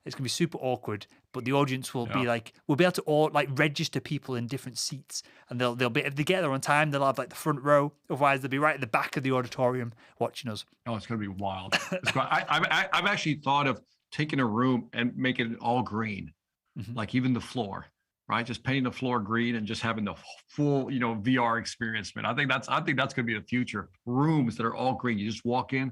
It's going to be super awkward, but the audience will be like, we'll be able to register people in different seats, and they'll be, if they get there on time, they'll have like the front row. Otherwise, they'll be right at the back of the auditorium watching us. Oh, it's going to be wild. I've actually thought of taking a room and making it all green, like even the floor, right? Just painting the floor green and just having the full, VR experience, man. I think that's going to be the future. Rooms that are all green. You just walk in,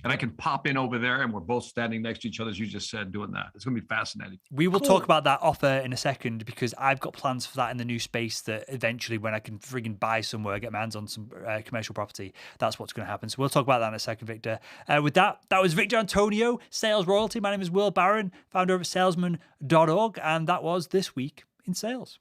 and I can pop in over there, and we're both standing next to each other, as you just said, doing that. It's going to be fascinating. We will talk about that offer in a second, because I've got plans for that in the new space that eventually, when I can frigging buy somewhere, get my hands on some commercial property, that's what's going to happen. So we'll talk about that in a second, Victor. With that was Victor Antonio, Sales Royalty. My name is Will Barron, founder of salesman.org, and that was This Week in Sales.